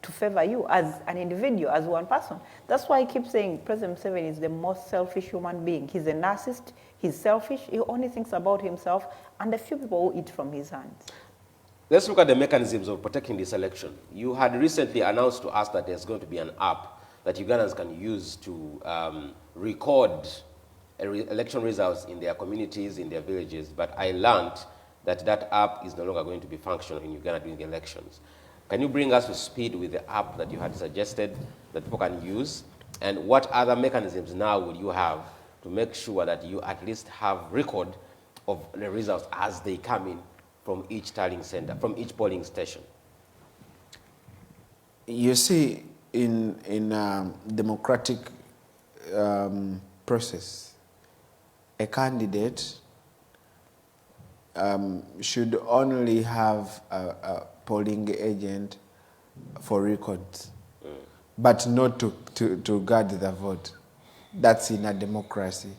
to favor you as an individual, as one person. That's why I keep saying President Museveni is the most selfish human being. He's a narcissist, he's selfish, he only thinks about himself and a few people who eat from his hands. Let's look at the mechanisms of protecting this election. You had recently announced to us that there's going to be an app that Ugandans can use to record election results in their communities, in their villages, but I learned that app is no longer going to be functional in Uganda during the elections. Can you bring us to speed with the app that you had suggested that people can use? And what other mechanisms now will you have to make sure that you at least have record of the results as they come in from each tallying center, from each polling station? You see, in democratic process, a candidate should only have a polling agent for records, but not to guard the vote. That's in a democracy.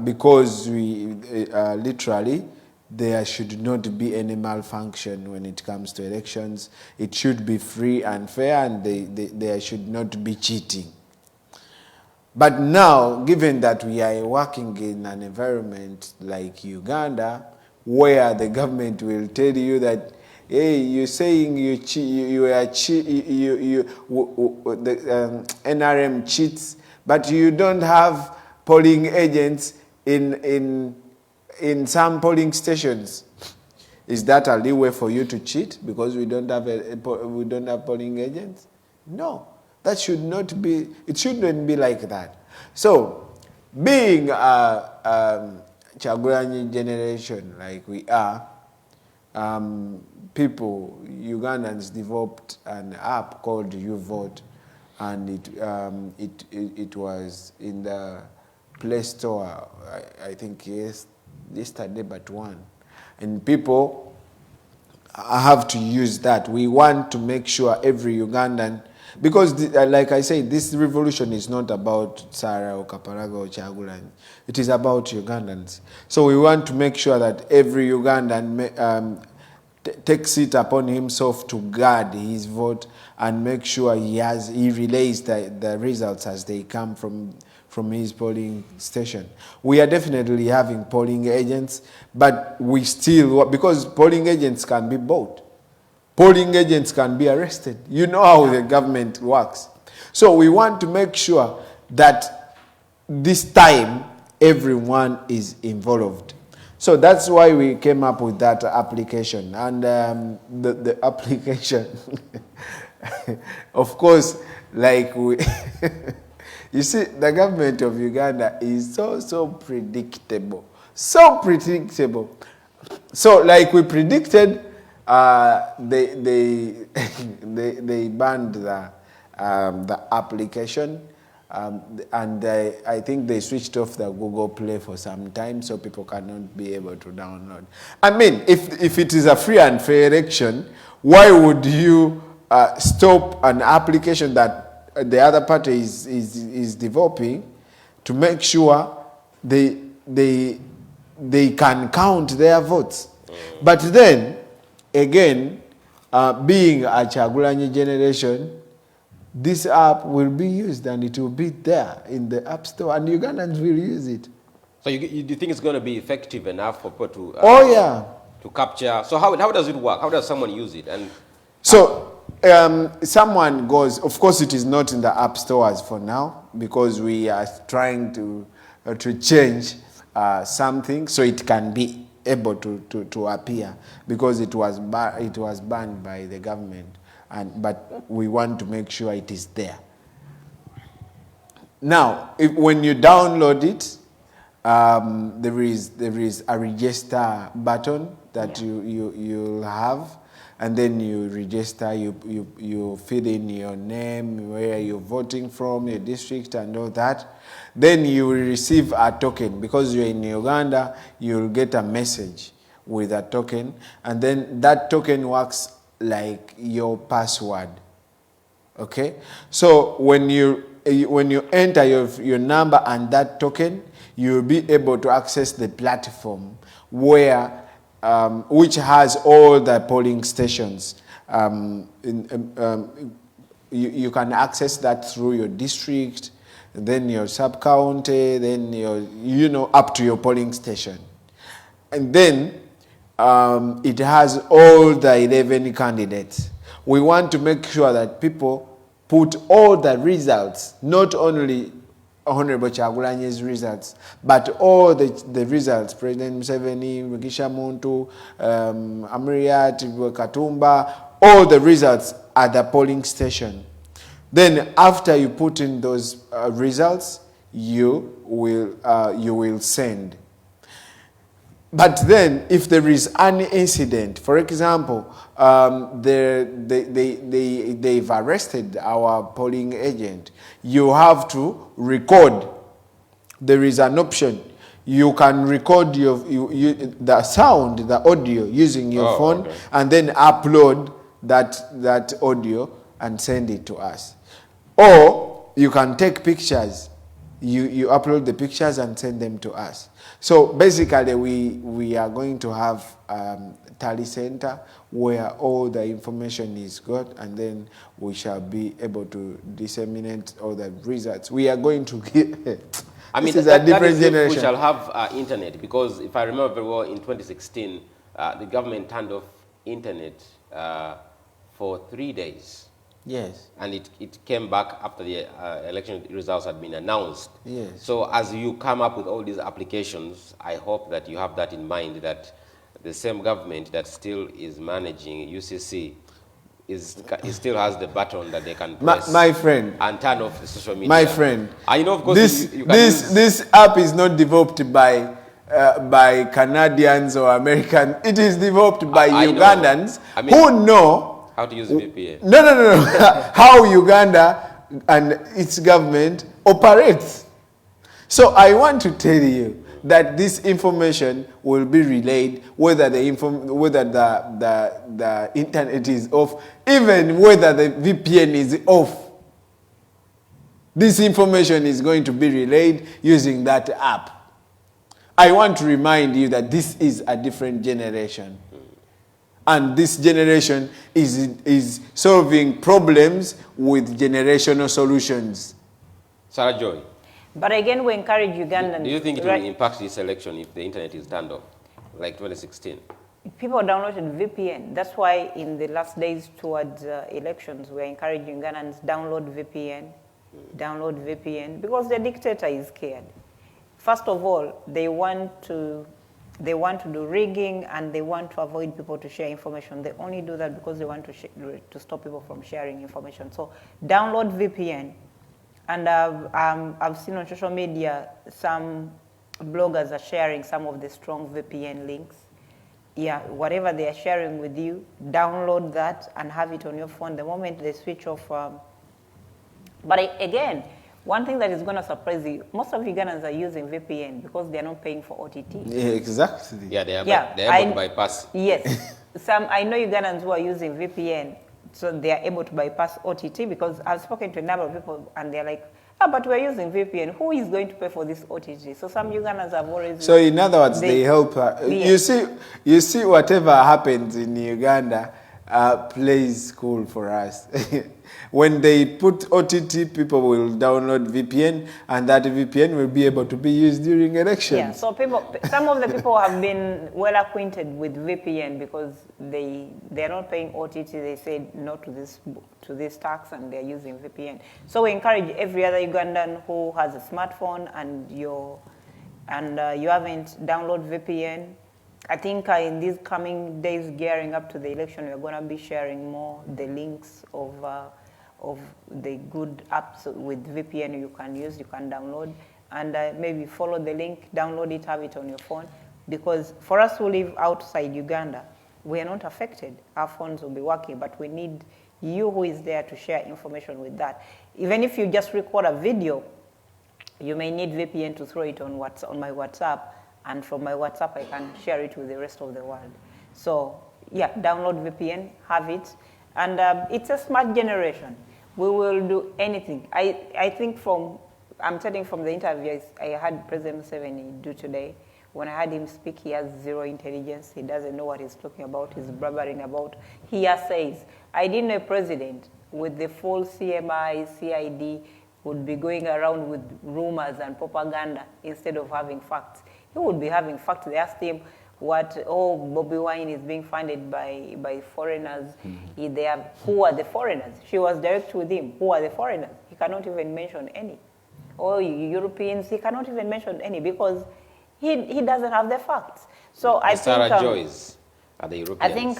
Because literally, there should not be any malfunction when it comes to elections. It should be free and fair, and there should not be cheating. But now, given that we are working in an environment like Uganda, where the government will tell you that hey, you're saying the NRM cheats, but you don't have polling agents in some polling stations. Is that a leeway for you to cheat because we don't have polling agents? No, that should not be. It shouldn't be like that. So, being a Kyagulanyi generation like we are, Ugandans developed an app called YouVote, and it was in the Play Store, I think yesterday but one. And people have to use that. We want to make sure every Ugandan, because like I say, this revolution is not about Sarah or Kaparaga or Kyagulanyi. It is about Ugandans. So we want to make sure that every Ugandan takes it upon himself to guard his vote and make sure he relays the results as they come from his polling station. We are definitely having polling agents, but we still, because polling agents can be bought. Polling agents can be arrested. You know how the government works. So we want to make sure that this time everyone is involved. So that's why we came up with that application. And the application, of course, like we... You see, the government of Uganda is so predictable. So predictable. So, like we predicted, they banned the application, and I think they switched off the Google Play for some time, so people cannot be able to download. I mean, if it is a free and fair election, why would you stop an application that the other party is developing to make sure they can count their votes? But then, again, being a Kyagulanyi generation, this app will be used and it will be there in the App Store, and Ugandans will use it. So you think it's going to be effective enough for people to to capture? So how does it work? How does someone use it? And so someone goes, of course it is not in the App Stores for now, because we are trying to change something so it can be able to appear, because it was banned by the government, but we want to make sure it is there. Now, when you download it, there is a register button that you'll have, and then you register, you fill in your name, where you're voting from, your district, and all that. Then you will receive a token. Because you're in Uganda, you'll get a message with a token, and then that token works like your password. Okay? So when you enter your number and that token, you'll be able to access the platform where which has all the polling stations. You can access that through your district, then your sub-county, then up to your polling station. And then it has all the 11 candidates. We want to make sure that people put all the results, not only Honorable Kyagulanyi's results, but all the results, President Museveni, Mugisha Muntu, Amuriat, Katumba, all the results at the polling station. Then after you put in those results, you will send. But then, if there is an incident, for example, they've arrested our polling agent, you have to record. There is an option. You can record the sound, the audio, using your phone, okay, and then upload that audio and send it to us. Or you can take pictures. You upload the pictures and send them to us. So basically, we are going to have tally center where all the information is got, and then we shall be able to disseminate all the results. We are going to get... I mean, this is a different generation. We shall have internet, because if I remember very well, in 2016, the government turned off internet for 3 days. Yes. And it came back after the election results had been announced. Yes. So as you come up with all these applications, I hope that you have that in mind, that the same government that still is managing UCC still has the button that they can press. My friend. And turn off the social media. My friend. I know, of course, this app is not developed by Canadians or Americans. It is developed by Ugandans who know how to use VPN. No. How Uganda and its government operates. So I want to tell you that this information will be relayed whether the internet is off, even whether the VPN is off. This information is going to be relayed using that app. I want to remind you that this is a different generation. And this generation is solving problems with generational solutions. Sarah Joy. But again, we encourage Ugandans. Do you think it will impact this election if the internet is turned off, like 2016? People downloaded VPN. That's why in the last days towards elections, we're encouraging Ugandans download VPN, because the dictator is scared. First of all, they want to do rigging, and they want to avoid people to share information. They only do that because they want to stop people from sharing information. So download VPN. And I've seen on social media some bloggers are sharing some of the strong VPN links. Yeah, whatever they are sharing with you, download that and have it on your phone the moment they switch off. But again, one thing that is going to surprise you, most of Ugandans are using VPN because they are not paying for OTT. Yeah, exactly. Yeah, they are able to bypass. Yes. I know Ugandans who are using VPN, so they are able to bypass OTT, because I've spoken to a number of people and they're like, but we're using VPN. Who is going to pay for this OTT? So some Ugandans have already... So in other words, they help. You see whatever happens in Uganda plays cool for us. When they put OTT, people will download VPN, and that VPN will be able to be used during elections. Yeah, so some of the people have been well acquainted with VPN because they're not paying OTT. They said no to this tax, and they're using VPN. So we encourage every other Ugandan who has a smartphone and you haven't downloaded VPN. I think in these coming days, gearing up to the election, we're going to be sharing more the links of the good apps with VPN you can use, you can download, and maybe follow the link, download it, have it on your phone. Because for us who live outside Uganda, we are not affected. Our phones will be working, but we need you who is there to share information with that. Even if you just record a video, you may need VPN to throw it on my WhatsApp, and from my WhatsApp I can share it with the rest of the world. So yeah, download VPN, have it, and it's a smart generation. We will do anything. I think I'm telling from the interviews I had President Museveni do today, when I heard him speak, he has zero intelligence. He doesn't know what he's talking about. He's blabbering about. He says, I didn't know a president with the full CMI, CID would be going around with rumors and propaganda instead of having facts. He would be having facts. They asked him Bobiwine is being funded by foreigners. Who are the foreigners? She was direct with him. Who are the foreigners? He cannot even mention any. Or Europeans, he cannot even mention any because he doesn't have the facts. So I think Sarah Joyce are the Europeans. I think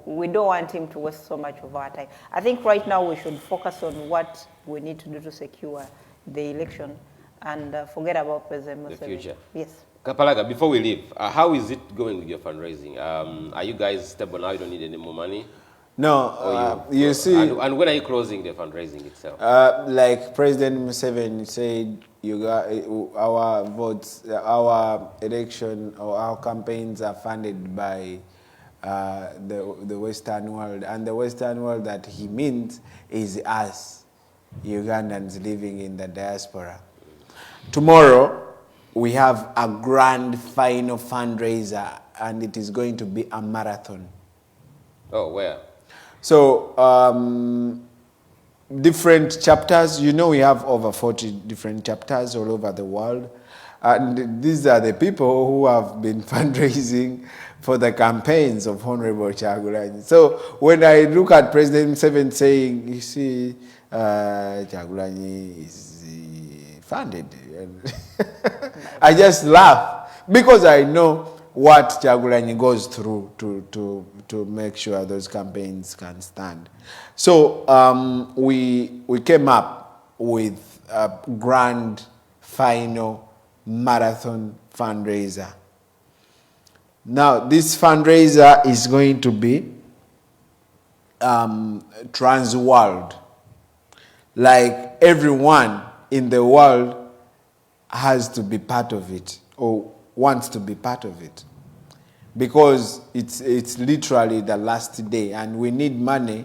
we don't want him to waste so much of our time. I think right now we should focus on what we need to do to secure the election and forget about President Museveni. The future. Yes. Kapalaga, before we leave, how is it going with your fundraising? Are you guys stable now? You don't need any more money? No, you see... And when are you closing the fundraising itself? Like President Museveni said, our votes, our election, or our campaigns are funded by the Western world. And the Western world that he means is us, Ugandans living in the diaspora. Tomorrow, we have a grand final fundraiser, and it is going to be a marathon. Oh, where? So, different chapters. You know, we have over 40 different chapters all over the world. And these are the people who have been fundraising for the campaigns of Honorable Kyagulanyi. So when I look at President Museveni saying, you see, Kyagulanyi is funded, I just laugh because I know what Kyagulanyi goes through to make sure those campaigns can stand. So we came up with a grand final marathon fundraiser. Now, this fundraiser is going to be trans-world. Like everyone in the world has to be part of it or wants to be part of it, because it's literally the last day, and we need money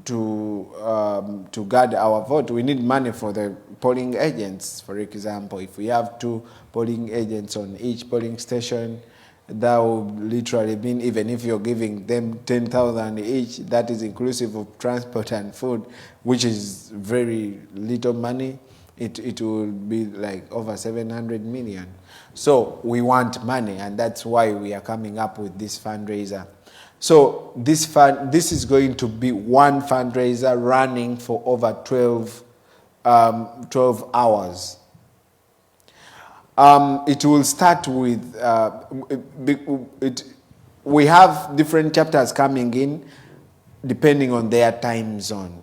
to gather our vote. We need money for the polling agents. For example, if we have 2 polling agents on each polling station, that would literally mean, even if you're giving them 10,000 each, that is inclusive of transport and food, which is very little money. It will be like over 700 million. So we want money, and that's why we are coming up with this fundraiser. So this is going to be one fundraiser running for over 12 hours. It will start with, we have different chapters coming in depending on their time zone.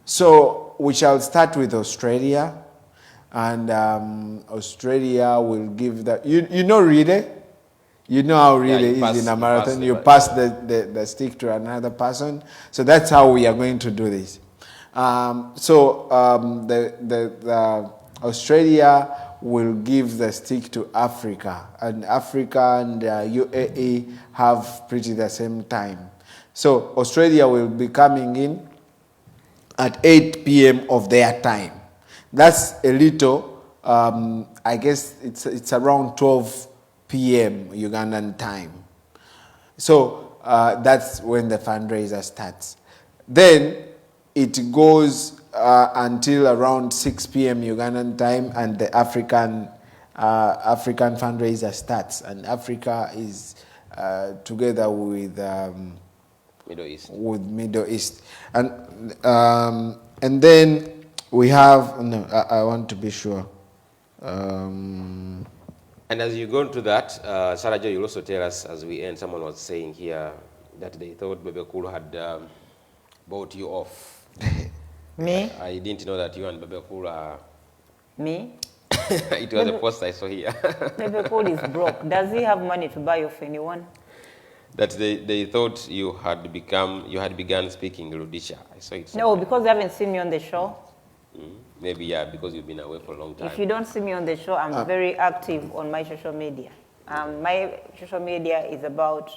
So we shall start with Australia, and Australia will give the, you know Relay? You know how Relay is in a marathon. You pass the stick to another person. So that's how we are going to do this. Australia will give the stick to Africa, and Africa and UAE have pretty the same time. So Australia will be coming in at 8 p.m. of their time. That's a little, I guess it's around 12 p.m. Ugandan time. So that's when the fundraiser starts. Then it goes until around 6 p.m. Ugandan time, and the African fundraiser starts. And Africa is together with Middle East. And then we have, I want to be sure. And as you go into that, Sarah Jo, you'll also tell us as we end. Someone was saying here that they thought Bebe Cool had bought you off. Me? I didn't know that you and Bebe Cool are... Me? It was a post I saw here. Bebe Cool is broke. Does he have money to buy off anyone? That they thought you had begun speaking Rudisha. I saw it. No, because they haven't seen me on the show. Maybe, yeah, because you've been away for a long time. If you don't see me on the show, I'm very active on my social media. My social media is about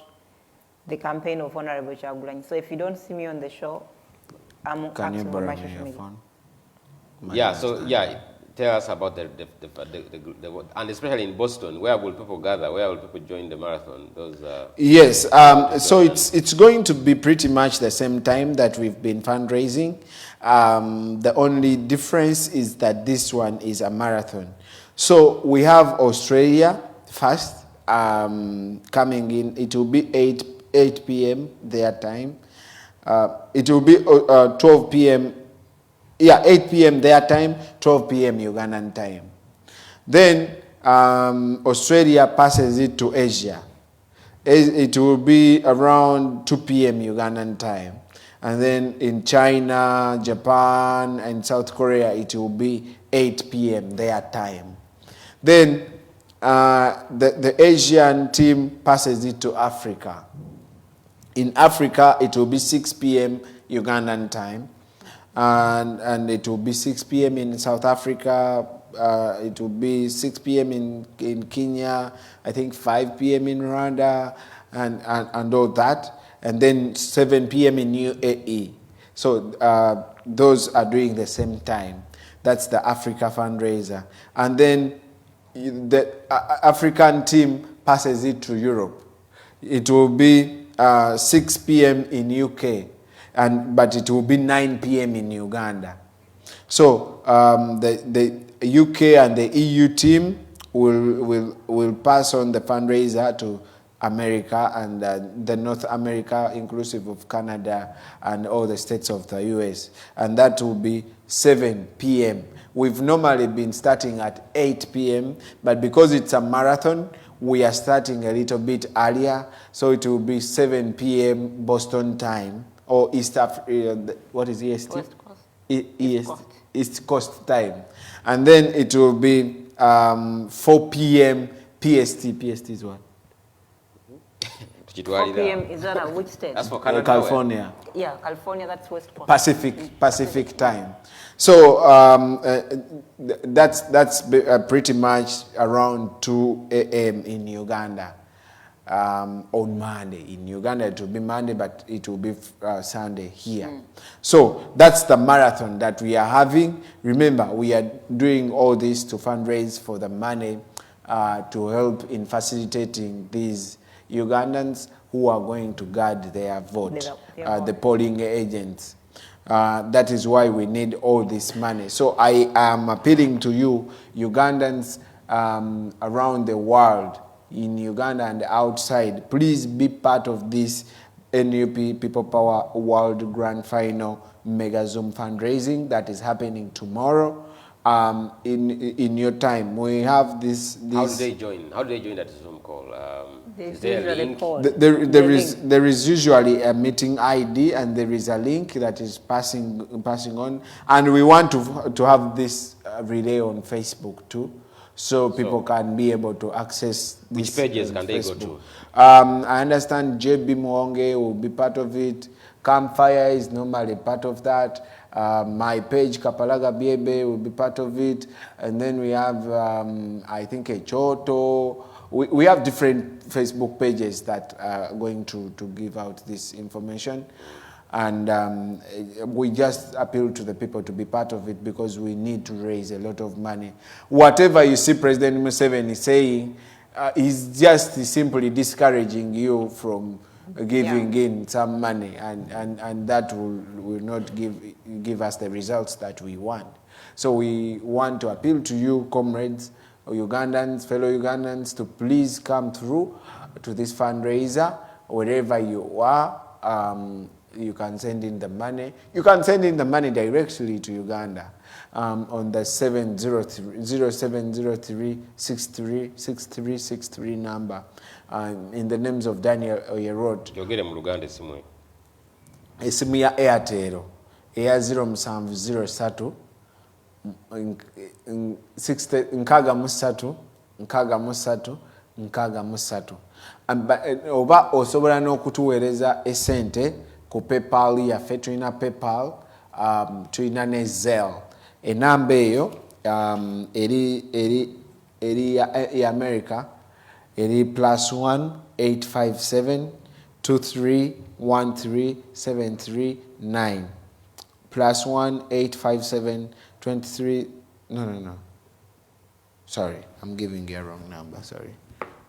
the campaign of Honorable Kyagulanyi. So if you don't see me on the show, I'm active on my social media. Yeah, so yeah, tell us about the and especially in Boston, where will people gather? Where will people join the marathon? Yes, so it's going to be pretty much the same time that we've been fundraising. The only difference is that this one is a marathon. So we have Australia first coming in. It will be 8 p.m. their time. It will be 12 p.m. Yeah, 8 p.m. their time, 12 p.m. Ugandan time. Then Australia passes it to Asia. It will be around 2 p.m. Ugandan time. And then in China, Japan, and South Korea, it will be 8 p.m. their time. Then the Asian team passes it to Africa. In Africa, it will be 6 p.m. Ugandan time. And it will be 6 p.m. in South Africa. It will be 6 p.m. in Kenya. I think 5 p.m. in Rwanda, and all that. And then 7 p.m. in UAE. So those are doing the same time. That's the Africa fundraiser. And then the African team passes it to Europe. It will be 6 p.m. in UK. But it will be 9 p.m. in Uganda. So UK and the EU team will pass on the fundraiser to America and the North America, inclusive of Canada and all the states of the US. And that will be 7 p.m. We've normally been starting at 8 p.m., but because it's a marathon, we are starting a little bit earlier. So it will be 7 p.m. Boston time, or East Africa, what is EST? West Coast. East Coast time. And then it will be 4 p.m. PST. PST is what? 4 p.m. is that at which state? That's for Canada. California. Yeah, California, that's West Coast. Pacific time. So that's pretty much around 2 a.m. in Uganda on Monday. In Uganda it will be Monday, but it will be Sunday here. So that's the marathon that we are having. Remember, we are doing all this to fundraise for the money to help in facilitating these Ugandans who are going to guard their vote, the polling agents. That is why we need all this money. So I am appealing to you, Ugandans around the world, in Uganda and outside, please be part of this NUP People Power World Grand Final Mega Zoom fundraising that is happening tomorrow. In your time, we have this. How do they join? How do they join that Zoom call? Is there a link? There is usually a meeting ID, and there is a link that is passing on. And we want to have this relay on Facebook too, so people can be able to access this. Which pages can they go to? I understand JB Muwonge will be part of it. Campfire is normally part of that. My page, Kapalaga Biebe, will be part of it. And then we have, I think, a Choto. We have different Facebook pages that are going to give out this information. And we just appeal to the people to be part of it because we need to raise a lot of money. Whatever you see President Museveni saying, he's just simply discouraging you from giving in some money, and that will not give us the results that we want. So we want to appeal to you, comrades, Ugandans, fellow Ugandans, to please come through to this fundraiser wherever you are. You can send in the money. You can send in the money directly to Uganda on the 0703-6363 number. In the names of Daniel Oyerot. Yogere mu Luganda esimu. Esimu ya Airtel eya 0703 633 oba osobola n'okutuweereza essente ku PayPal yaffe. Tulina PayPal, tulina ne Zelle. Enamba eyo eri ya America eri +1 857 2313 739 +1 857 23. No. Sorry, I'm giving you a wrong number. Sorry.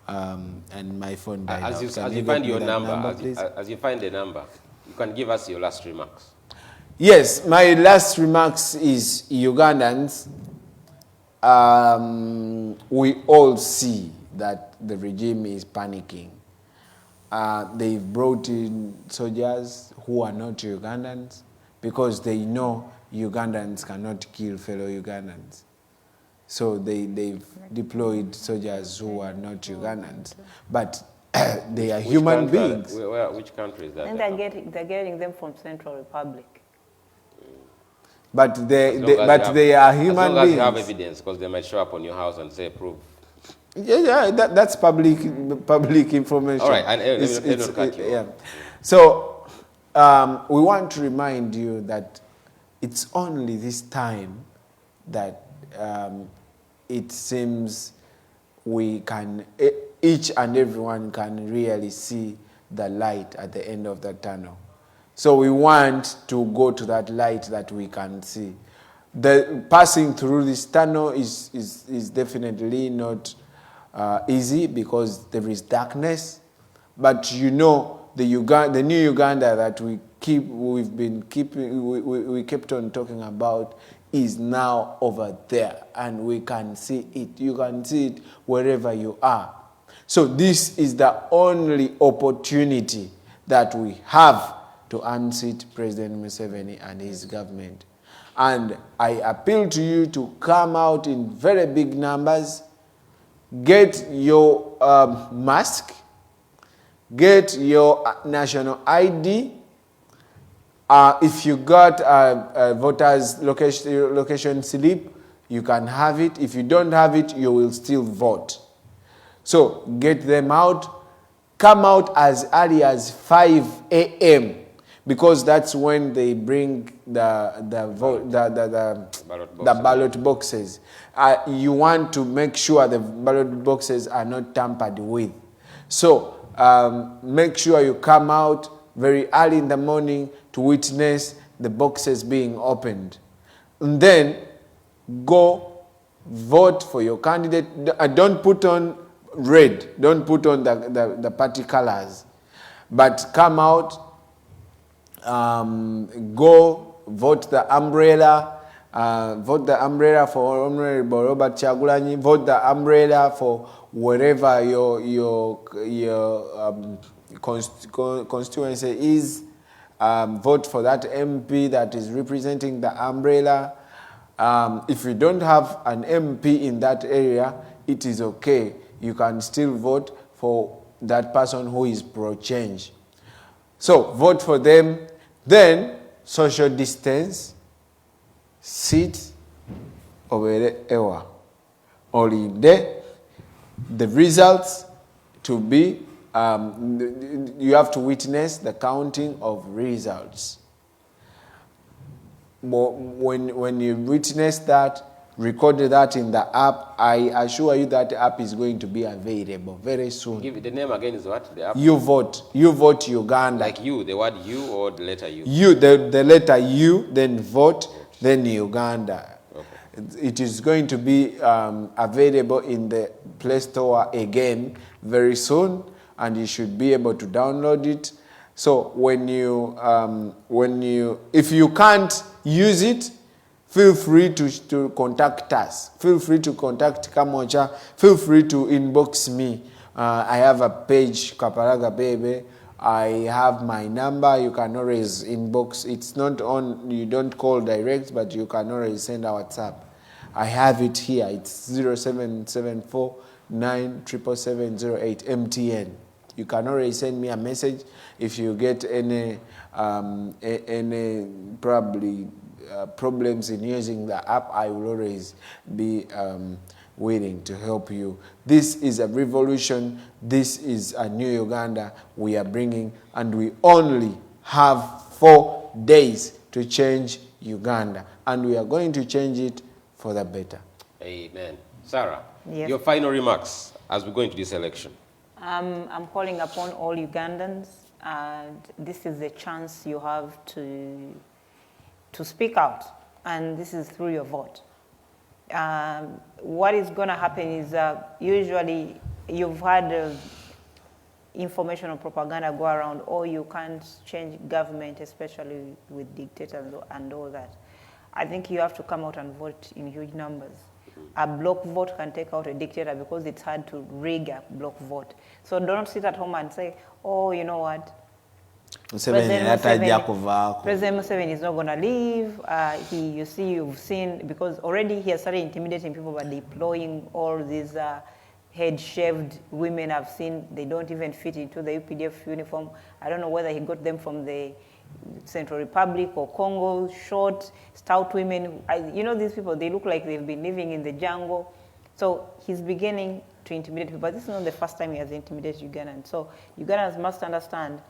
And my phone died. As you find your number, as you find the number, you can give us your last remarks. Yes, my last remarks is Ugandans. We all see that the regime is panicking. They've brought in soldiers who are not Ugandans because they know Ugandans cannot kill fellow Ugandans. So they've deployed soldiers who are not Ugandans, but they are human beings. Which country is that? And they're getting them from Central Republic. But they are human beings. As long as you have evidence, because they might show up on your house and say proof. Yeah, that's public information. All right, yeah. So we want to remind you that it's only this time that it seems we can, each and everyone can really see the light at the end of the tunnel. So we want to go to that light that we can see. The passing through this tunnel is definitely not easy because there is darkness. But you know, the new Uganda that we kept on talking about is now over there, and we can see it. You can see it wherever you are. So this is the only opportunity that we have to unseat President Museveni and his government. And I appeal to you to come out in very big numbers, get your mask, get your national ID. If you got a voter's location slip, you can have it. If you don't have it, you will still vote. So get them out. Come out as early as 5 a.m. because that's when they bring the ballot boxes. You want to make sure the ballot boxes are not tampered with. So make sure you come out very early in the morning to witness the boxes being opened. And then go vote for your candidate. Don't put on red. Don't put on the party colors. But come out, go vote the umbrella. Vote the umbrella for Honorable Robert Chagulanyi. Vote the umbrella for wherever your constituency is. Vote for that MP that is representing the umbrella. If you don't have an MP in that area, it is okay. You can still vote for that person who is pro-change. So vote for them. Then social distance, sit over ewa. Only the results to be, you have to witness the counting of results. When you witness that, record that in the app. I assure you that app is going to be available very soon. Give it the name again is what? The app? You vote Uganda. Like you, the word you or the letter U? You, the letter U, then vote, then Uganda. Okay. It is going to be available in the Play Store again very soon, and you should be able to download it. So if you can't use it, feel free to contact us. Feel free to contact Kamocha. Feel free to inbox me. I have a page, Kaparaga Baby. I have my number. You can always inbox. It's not on, you don't call direct, but you can always send a WhatsApp. I have it here. It's 0774 97708 MTN. You can always send me a message if you get any probably problems in using the app. I will always be willing to help you. This is a revolution. This is a new Uganda we are bringing, and we only have 4 days to change Uganda, and we are going to change it for the better. Amen. Sarah, yes. Your final remarks as we go into this election. I'm calling upon all Ugandans, and this is the chance you have to speak out, and this is through your vote. What is going to happen is usually you've had information or propaganda go around, oh, you can't change government, especially with dictators and all that. I think you have to come out and vote in huge numbers. A block vote can take out a dictator because it's hard to rig a block vote. So don't sit at home and say, oh, you know what? President Museveni is not going to leave. You've seen, because already he has started intimidating people by deploying all these head-shaved women I've seen. They don't even fit into the UPDF uniform. I don't know whether he got them from the Central Republic or Congo, short, stout women. You know these people, they look like they've been living in the jungle. So he's beginning to intimidate people. But this is not the first time he has intimidated Ugandans. So Ugandans must understand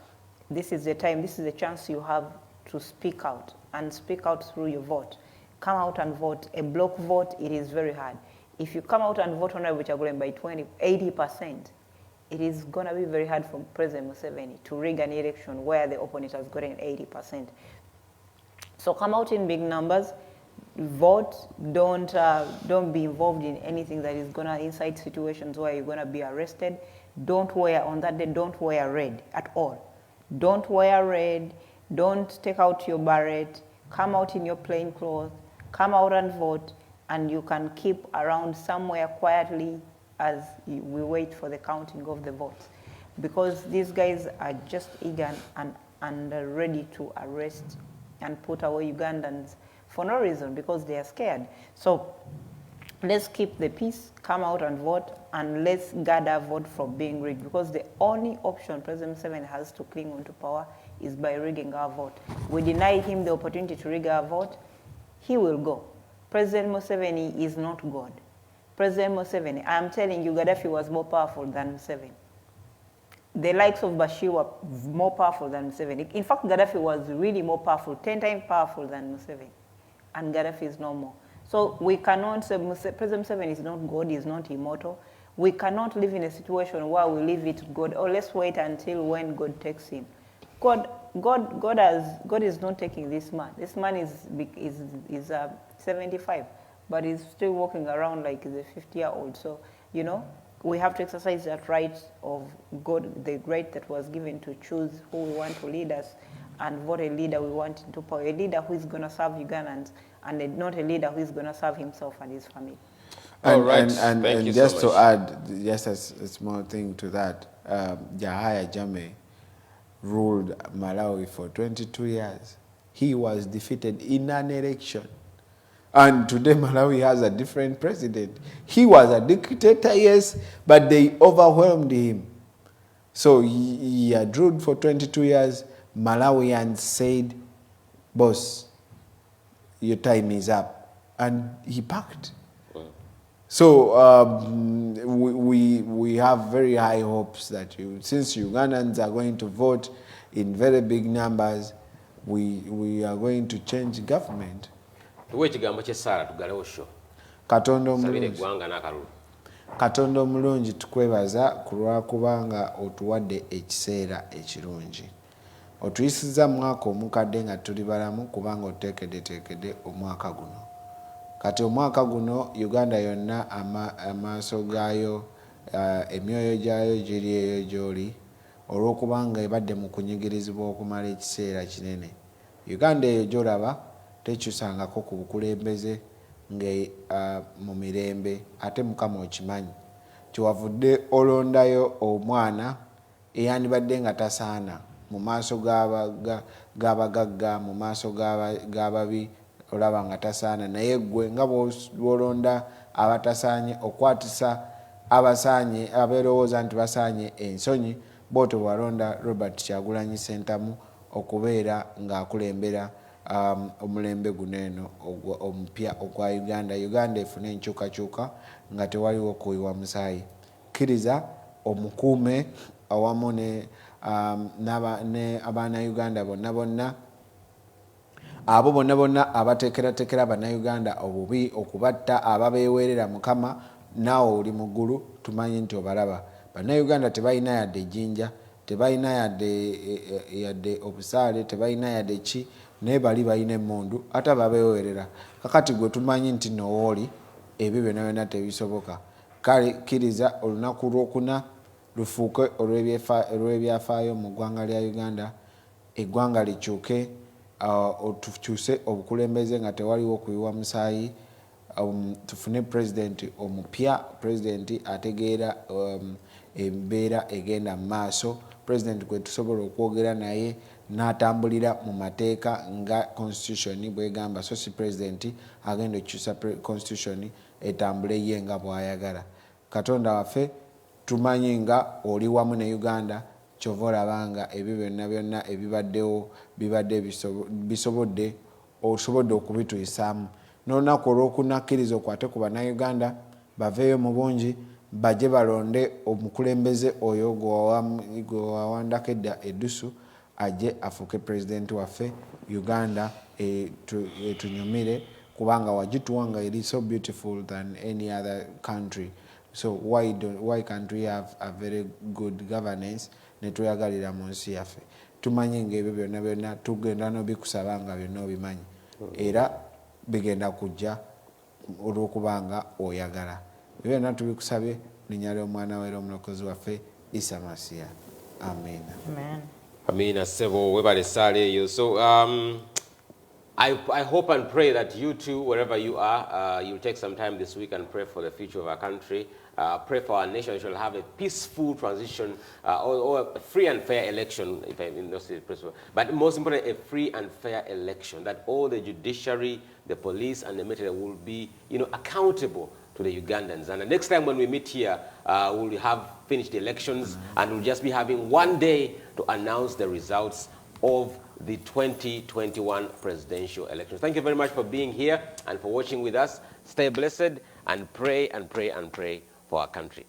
this is the time, this is the chance you have to speak out, and speak out through your vote. Come out and vote. A block vote, it is very hard. If you come out and vote Honorable Chagulanyi by 80%, it is going to be very hard for President Museveni to rig an election where the opponent has gotten 80%. So come out in big numbers, vote, don't be involved in anything that is going to incite situations where you're going to be arrested. Don't wear, on that day, don't wear red at all. Don't wear red, don't take out your beret, come out in your plain clothes come out and vote, and you can keep around somewhere quietly as we wait for the counting of the votes. Because these guys are just eager and ready to arrest and put away Ugandans for no reason, because they are scared. So let's keep the peace, come out and vote, and let's guard our vote from being rigged, because the only option President Museveni has to cling on to power is by rigging our vote. We deny him the opportunity to rig our vote, he will go. President Museveni is not God. President Museveni, I am telling you, Gaddafi was more powerful than Museveni. The likes of Bashir were more powerful than Museveni. In fact, Gaddafi was really more powerful, 10 times powerful than Museveni. And Gaddafi is no more. So we cannot say President Museveni is not God, he is not immortal. We cannot live in a situation where we leave it to God, or let's wait until when God takes him. God is not taking this man. This man is 75, but he's still walking around like he's a 50-year-old. So, you know, we have to exercise that right of God, the right that was given to choose who we want to lead us and vote a leader we want into power, a leader who is going to serve Ugandans, and not a leader who is going to serve himself and his family. And just so to add, just a small thing to that, Yahya Jammeh ruled Malawi for 22 years. He was defeated in an election. And today Malawi has a different president. He was a dictator, yes, but they overwhelmed him. So he had ruled for 22 years. Malawians said, boss, your time is up. And he packed. So we have very high hopes that since Ugandans are going to vote in very big numbers, we are going to change government. Katonda omulungi tukwebaza kulwakubanga otuwadde ekiseera ekirungi. Otuyisiza mwaka omukadde nga tuli balamu kubanga oteekeddeteekedde omwaka guno. Kati omwaka guno Uganda yonna amaaso gaayo, emyoyo gyayo giri eyo gy'oli olw'okubanga ebadde mu kunyigirizibwa okumala ekiseera kinene. Uganda eyo gy'olaba tekyusangako ku bukulembeze mu mirembe, ate Mukama okimanyi. Kiwavudde olondayo omwana eyandibadde nga tasaana mu maaso g'abagagga, mu maaso g'ababi, olaba nga tasaana, naye gwe nga bw'olonda abatasaanye okwatisa abasaanye abeerowooza nti basaanye ensonyi, bw'otyo bw'alonda Robert Kyagulanyi Ssentamu okubeera ng'akulembera omulembe guno eno omupya ogwa Uganda. Uganda efune enkyukakyuka nga tewaliwo kuyiwa musaayi. Kkiriza omukuume awamu ne abaana Uganda bonna abo bonna abateekerateekera Bannayuganda obubi, okubatta, ababeewerera Mukama, naawe oli mu ggulu tumanyi nti obalaba. Bannayuganda tebalina yadde ejjinja, tebalina yadde obusaale, tebalina yadde ki, naye bali balina emmundu ate babeewerera. Kakati gwe tumanyi nti nowooli ebyo byonna tebisoboka. Kale kkiriza olunaku lwokuna lufuuke olw'ebyafaayo mu ggwanga lya Uganda, eggwanga likyuke, tukyuse obukulembeze nga tewaliwo kuyiwa musaayi, tufune pulezidenti omupya, pulezidenti ategeera embeera egenda mu maaso, pulezidenti gwe tusobola okwogera naye n'atambulira mu mateeka nga constitution bwegamba, so si pulezidenti agenda okukyusa constitution etambule ye nga bw'ayagala. Katonda waffe tumanyi nga oli wamu ne Uganda, kyova olabanga ebyo byonna ebibaddewo bibadde osobodde okubituyisaamu. N'olunaku olw'okunakkiriza okwate ku Bannayuganda baveeyo mu bungi, bajje balonde omukulembeze oyo gwe wawandako edda eddusu, ajje afuuke pulezidenti waffe. Uganda etunyumire kubanga wagituwa nga eri so beautiful than any other country. So why can't we have a very good governance netweyagalira mu nsi yaffe? Tumanyi ng'ebyo byonna tugenda n'obikusaba nga byonna obimanyi era bigenda kujja olw'okubanga oyagala. Byonna tubikusabye linnya ly'omwana we omulokozi waffe Isa Masiya. Amen. Amina ssebo webale saala eyo. So I hope and pray that you too, wherever you are, you'll take some time this week and pray for the future of our country. Pray for our nation. We shall have a peaceful transition or a free and fair election, if I may not say it principle. But most importantly, a free and fair election, that all the judiciary, the police, and the military will be, accountable to the Ugandans. And the next time when we meet here, we'll have finished the elections, and we'll just be having one day to announce the results of the 2021 presidential elections. Thank you very much for being here and for watching with us. Stay blessed and pray and pray and pray for our country.